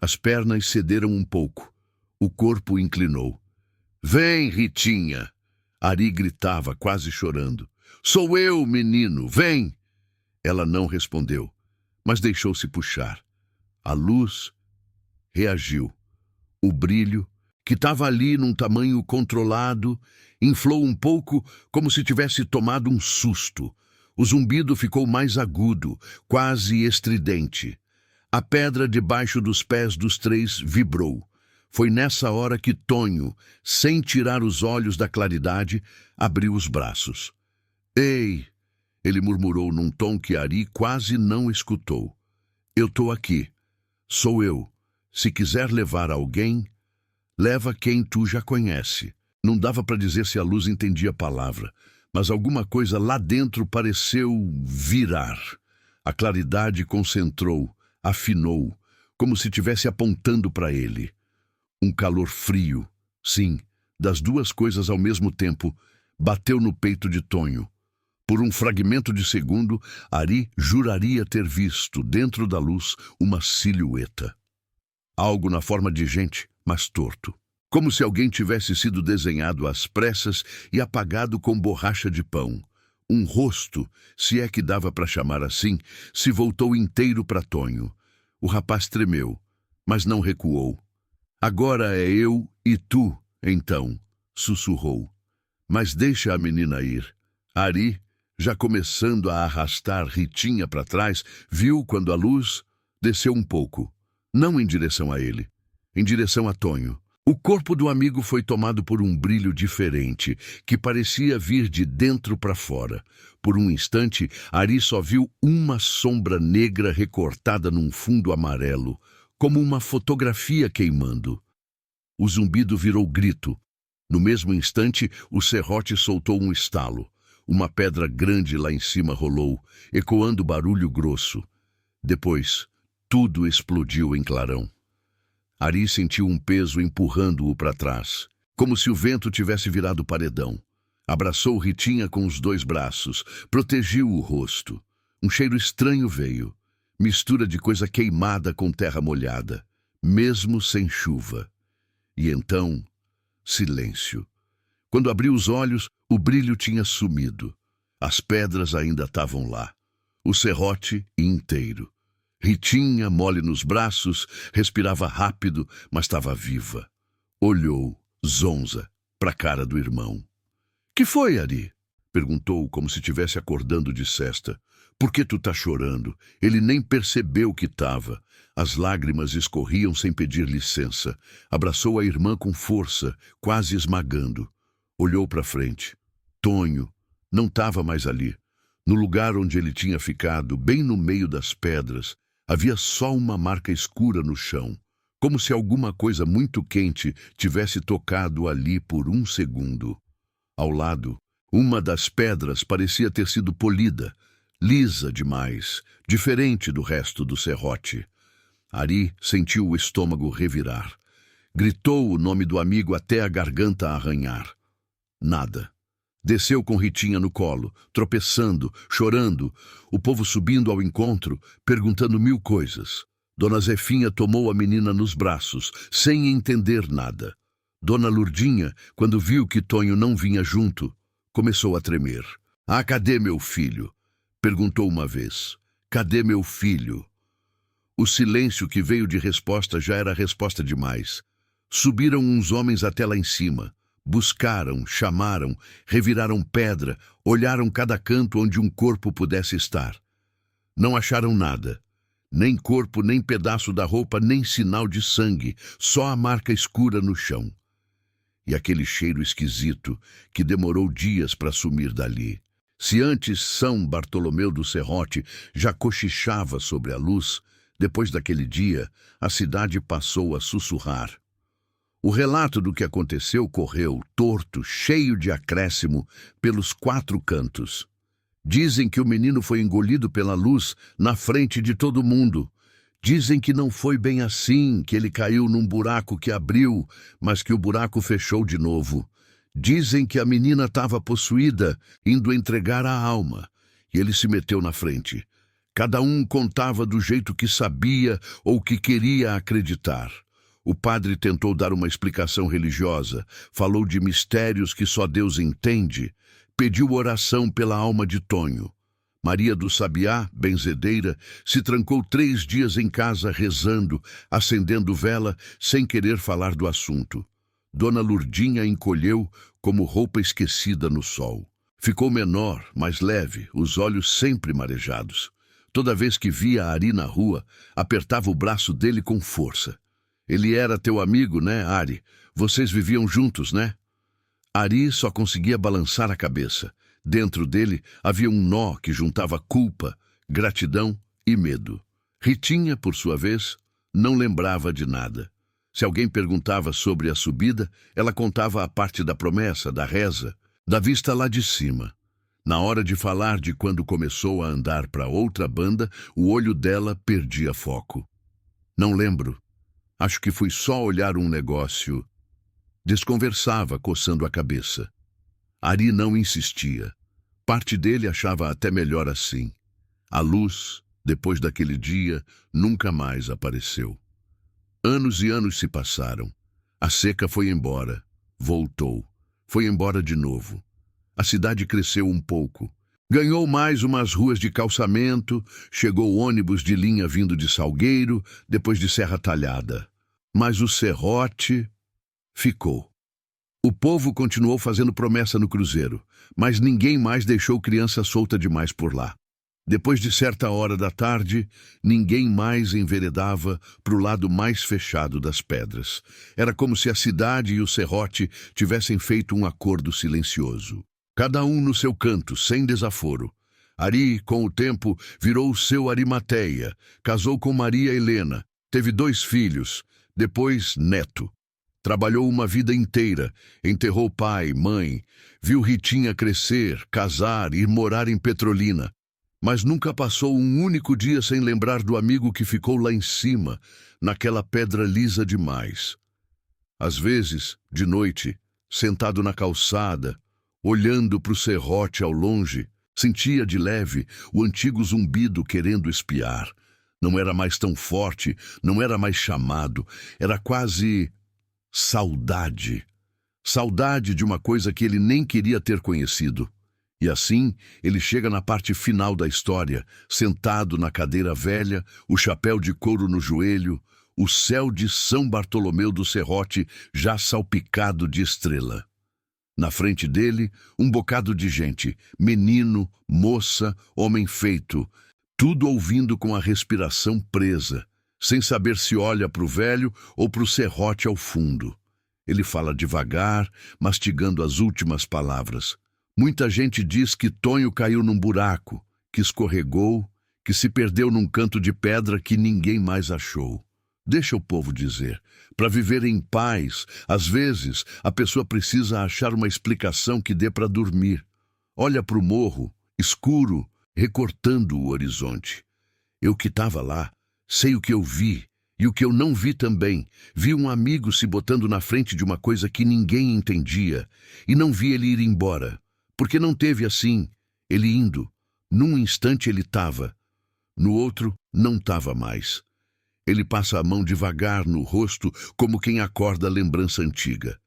As pernas cederam um pouco. O corpo inclinou. Vem, Ritinha! Ari gritava, quase chorando. Sou eu, menino, vem! Ela não respondeu, mas deixou-se puxar. A luz reagiu. O brilho, que estava ali num tamanho controlado, inflou um pouco como se tivesse tomado um susto. O zumbido ficou mais agudo, quase estridente. A pedra debaixo dos pés dos 3 vibrou. Foi nessa hora que Tonho, sem tirar os olhos da claridade, abriu os braços. Ei! Ele murmurou num tom que Ari quase não escutou. Eu tô aqui. Sou eu. Se quiser levar alguém, leva quem tu já conhece. Não dava para dizer se a luz entendia a palavra, mas alguma coisa lá dentro pareceu virar. A claridade concentrou, afinou, como se estivesse apontando para ele. Um calor frio, sim, das duas coisas ao mesmo tempo, bateu no peito de Tonho. Por um fragmento de segundo, Ari juraria ter visto, dentro da luz, uma silhueta. Algo na forma de gente, mas torto. Como se alguém tivesse sido desenhado às pressas e apagado com borracha de pão. Um rosto, se é que dava para chamar assim, se voltou inteiro para Tonho. O rapaz tremeu, mas não recuou. Agora é eu e tu, então, sussurrou. Mas deixa a menina ir. Ari, já começando a arrastar Ritinha para trás, viu quando a luz desceu um pouco. Não em direção a ele, em direção a Tonho. O corpo do amigo foi tomado por um brilho diferente, que parecia vir de dentro para fora. Por um instante, Ari só viu uma sombra negra recortada num fundo amarelo, como uma fotografia queimando. O zumbido virou grito. No mesmo instante, o serrote soltou um estalo. Uma pedra grande lá em cima rolou, ecoando barulho grosso. Depois, tudo explodiu em clarão. Ari sentiu um peso empurrando-o para trás, como se o vento tivesse virado paredão. Abraçou Ritinha com os dois braços, protegeu o rosto. Um cheiro estranho veio, mistura de coisa queimada com terra molhada, mesmo sem chuva. E então, silêncio. Quando abriu os olhos, o brilho tinha sumido. As pedras ainda estavam lá. O serrote inteiro. Ritinha, mole nos braços, respirava rápido, mas estava viva. Olhou, zonza, para a cara do irmão. "Que foi, Ari?" perguntou, como se estivesse acordando de sesta. "Por que tu tá chorando?" Ele nem percebeu que estava. As lágrimas escorriam sem pedir licença. Abraçou a irmã com força, quase esmagando. Olhou para frente. Tonho não estava mais ali. No lugar onde ele tinha ficado, bem no meio das pedras, havia só uma marca escura no chão, como se alguma coisa muito quente tivesse tocado ali por um segundo. Ao lado, uma das pedras parecia ter sido polida, lisa demais, diferente do resto do serrote. Ari sentiu o estômago revirar. Gritou o nome do amigo até a garganta arranhar. Nada. Desceu com Ritinha no colo, tropeçando, chorando, o povo subindo ao encontro, perguntando mil coisas. Dona Zefinha tomou a menina nos braços, sem entender nada. Dona Lurdinha, quando viu que Tonho não vinha junto, começou a tremer. "Ah, cadê meu filho?" perguntou uma vez. "Cadê meu filho?" O silêncio que veio de resposta já era resposta demais. Subiram uns homens até lá em cima. Buscaram, chamaram, reviraram pedra, olharam cada canto onde um corpo pudesse estar. Não acharam nada. Nem corpo, nem pedaço da roupa, nem sinal de sangue, só a marca escura no chão. E aquele cheiro esquisito que demorou dias para sumir dali. Se antes São Bartolomeu do Serrote já cochichava sobre a luz, depois daquele dia, a cidade passou a sussurrar. O relato do que aconteceu correu, torto, cheio de acréscimo, pelos 4 cantos. Dizem que o menino foi engolido pela luz na frente de todo mundo. Dizem que não foi bem assim, que ele caiu num buraco que abriu, mas que o buraco fechou de novo. Dizem que a menina estava possuída, indo entregar a alma, e ele se meteu na frente. Cada um contava do jeito que sabia ou que queria acreditar. O padre tentou dar uma explicação religiosa, falou de mistérios que só Deus entende, pediu oração pela alma de Tonho. Maria do Sabiá, benzedeira, se trancou 3 dias em casa rezando, acendendo vela, sem querer falar do assunto. Dona Lurdinha encolheu como roupa esquecida no sol. Ficou menor, mais leve, os olhos sempre marejados. Toda vez que via Ari na rua, apertava o braço dele com força. "Ele era teu amigo, né, Ari? Vocês viviam juntos, né?" Ari só conseguia balançar a cabeça. Dentro dele havia um nó que juntava culpa, gratidão e medo. Ritinha, por sua vez, não lembrava de nada. Se alguém perguntava sobre a subida, ela contava a parte da promessa, da reza, da vista lá de cima. Na hora de falar de quando começou a andar para outra banda, o olho dela perdia foco. "Não lembro. Acho que fui só olhar um negócio." Desconversava, coçando a cabeça. Ari não insistia. Parte dele achava até melhor assim. A luz, depois daquele dia, nunca mais apareceu. Anos e anos se passaram. A seca foi embora. Voltou. Foi embora de novo. A cidade cresceu um pouco. Ganhou mais umas ruas de calçamento, chegou ônibus de linha vindo de Salgueiro, depois de Serra Talhada. Mas o serrote ficou. O povo continuou fazendo promessa no cruzeiro, mas ninguém mais deixou criança solta demais por lá. Depois de certa hora da tarde, ninguém mais enveredava para o lado mais fechado das pedras. Era como se a cidade e o serrote tivessem feito um acordo silencioso. Cada um no seu canto, sem desaforo. Ari, com o tempo, virou o seu Arimateia, casou com Maria Helena, teve 2 filhos, depois neto. Trabalhou uma vida inteira, enterrou pai, mãe, viu Ritinha crescer, casar e morar em Petrolina. Mas nunca passou um único dia sem lembrar do amigo que ficou lá em cima, naquela pedra lisa demais. Às vezes, de noite, sentado na calçada, olhando para o serrote ao longe, sentia de leve o antigo zumbido querendo espiar. Não era mais tão forte, não era mais chamado, era quase saudade. Saudade de uma coisa que ele nem queria ter conhecido. E assim, ele chega na parte final da história, sentado na cadeira velha, o chapéu de couro no joelho, o céu de São Bartolomeu do Serrote já salpicado de estrela. Na frente dele, um bocado de gente, menino, moça, homem feito, tudo ouvindo com a respiração presa, sem saber se olha para o velho ou para o serrote ao fundo. Ele fala devagar, mastigando as últimas palavras. Muita gente diz que Tonho caiu num buraco, que escorregou, que se perdeu num canto de pedra que ninguém mais achou. Deixa o povo dizer. Para viver em paz, às vezes, a pessoa precisa achar uma explicação que dê para dormir. Olha para o morro, escuro, recortando o horizonte. Eu que estava lá, sei o que eu vi, e o que eu não vi também. Vi um amigo se botando na frente de uma coisa que ninguém entendia, e não vi ele ir embora. Porque não teve assim, ele indo. Num instante ele estava, no outro não estava mais. Ele passa a mão devagar no rosto, como quem acorda a lembrança antiga.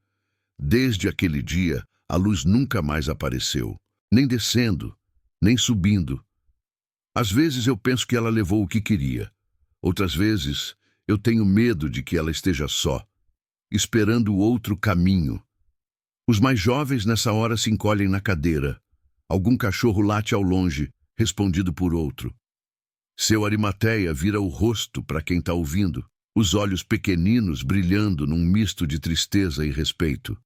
Desde aquele dia, a luz nunca mais apareceu, nem descendo, nem subindo. Às vezes eu penso que ela levou o que queria. Outras vezes, eu tenho medo de que ela esteja só, esperando outro caminho. Os mais jovens nessa hora se encolhem na cadeira. Algum cachorro late ao longe, respondido por outro. Seu Arimateia vira o rosto para quem está ouvindo, os olhos pequeninos brilhando num misto de tristeza e respeito.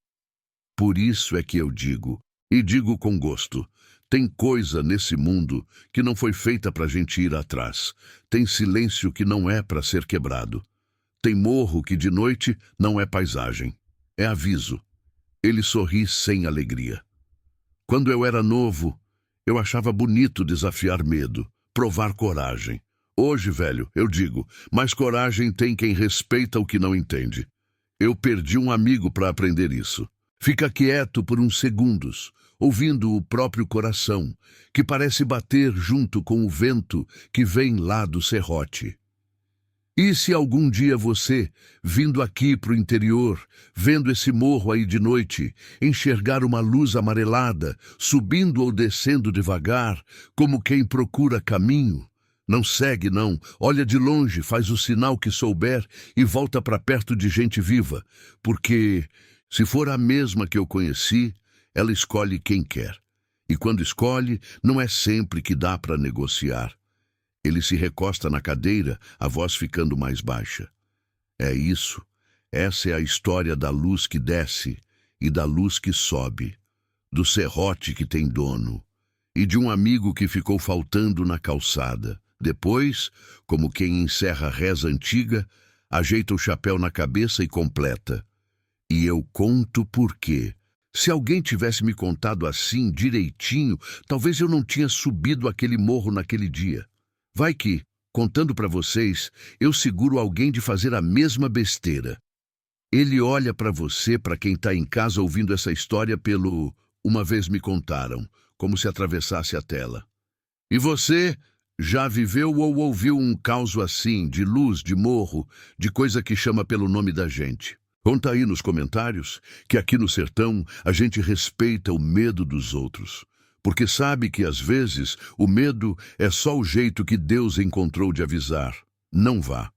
Por isso é que eu digo, e digo com gosto, tem coisa nesse mundo que não foi feita para a gente ir atrás. Tem silêncio que não é para ser quebrado. Tem morro que de noite não é paisagem. É aviso. Ele sorri sem alegria. Quando eu era novo, eu achava bonito desafiar medo, provar coragem. Hoje, velho, eu digo, mais coragem tem quem respeita o que não entende. Eu perdi um amigo para aprender isso. Fica quieto por uns segundos, ouvindo o próprio coração, que parece bater junto com o vento que vem lá do serrote. E se algum dia você, vindo aqui para o interior, vendo esse morro aí de noite, enxergar uma luz amarelada, subindo ou descendo devagar, como quem procura caminho, não segue não, olha de longe, faz o sinal que souber e volta para perto de gente viva, porque, se for a mesma que eu conheci, ela escolhe quem quer. E quando escolhe, não é sempre que dá para negociar. Ele se recosta na cadeira, a voz ficando mais baixa. É isso. Essa é a história da luz que desce e da luz que sobe, do serrote que tem dono, e de um amigo que ficou faltando na calçada. Depois, como quem encerra a reza antiga, ajeita o chapéu na cabeça e completa. E eu conto por quê. Se alguém tivesse me contado assim, direitinho, talvez eu não tinha subido aquele morro naquele dia. Vai que, contando para vocês, eu seguro alguém de fazer a mesma besteira. Ele olha para você, para quem está em casa ouvindo essa história pelo "uma vez me contaram", como se atravessasse a tela. E você já viveu ou ouviu um caos assim, de luz, de morro, de coisa que chama pelo nome da gente? Conta aí nos comentários que aqui no sertão a gente respeita o medo dos outros, porque sabe que às vezes o medo é só o jeito que Deus encontrou de avisar. Não vá.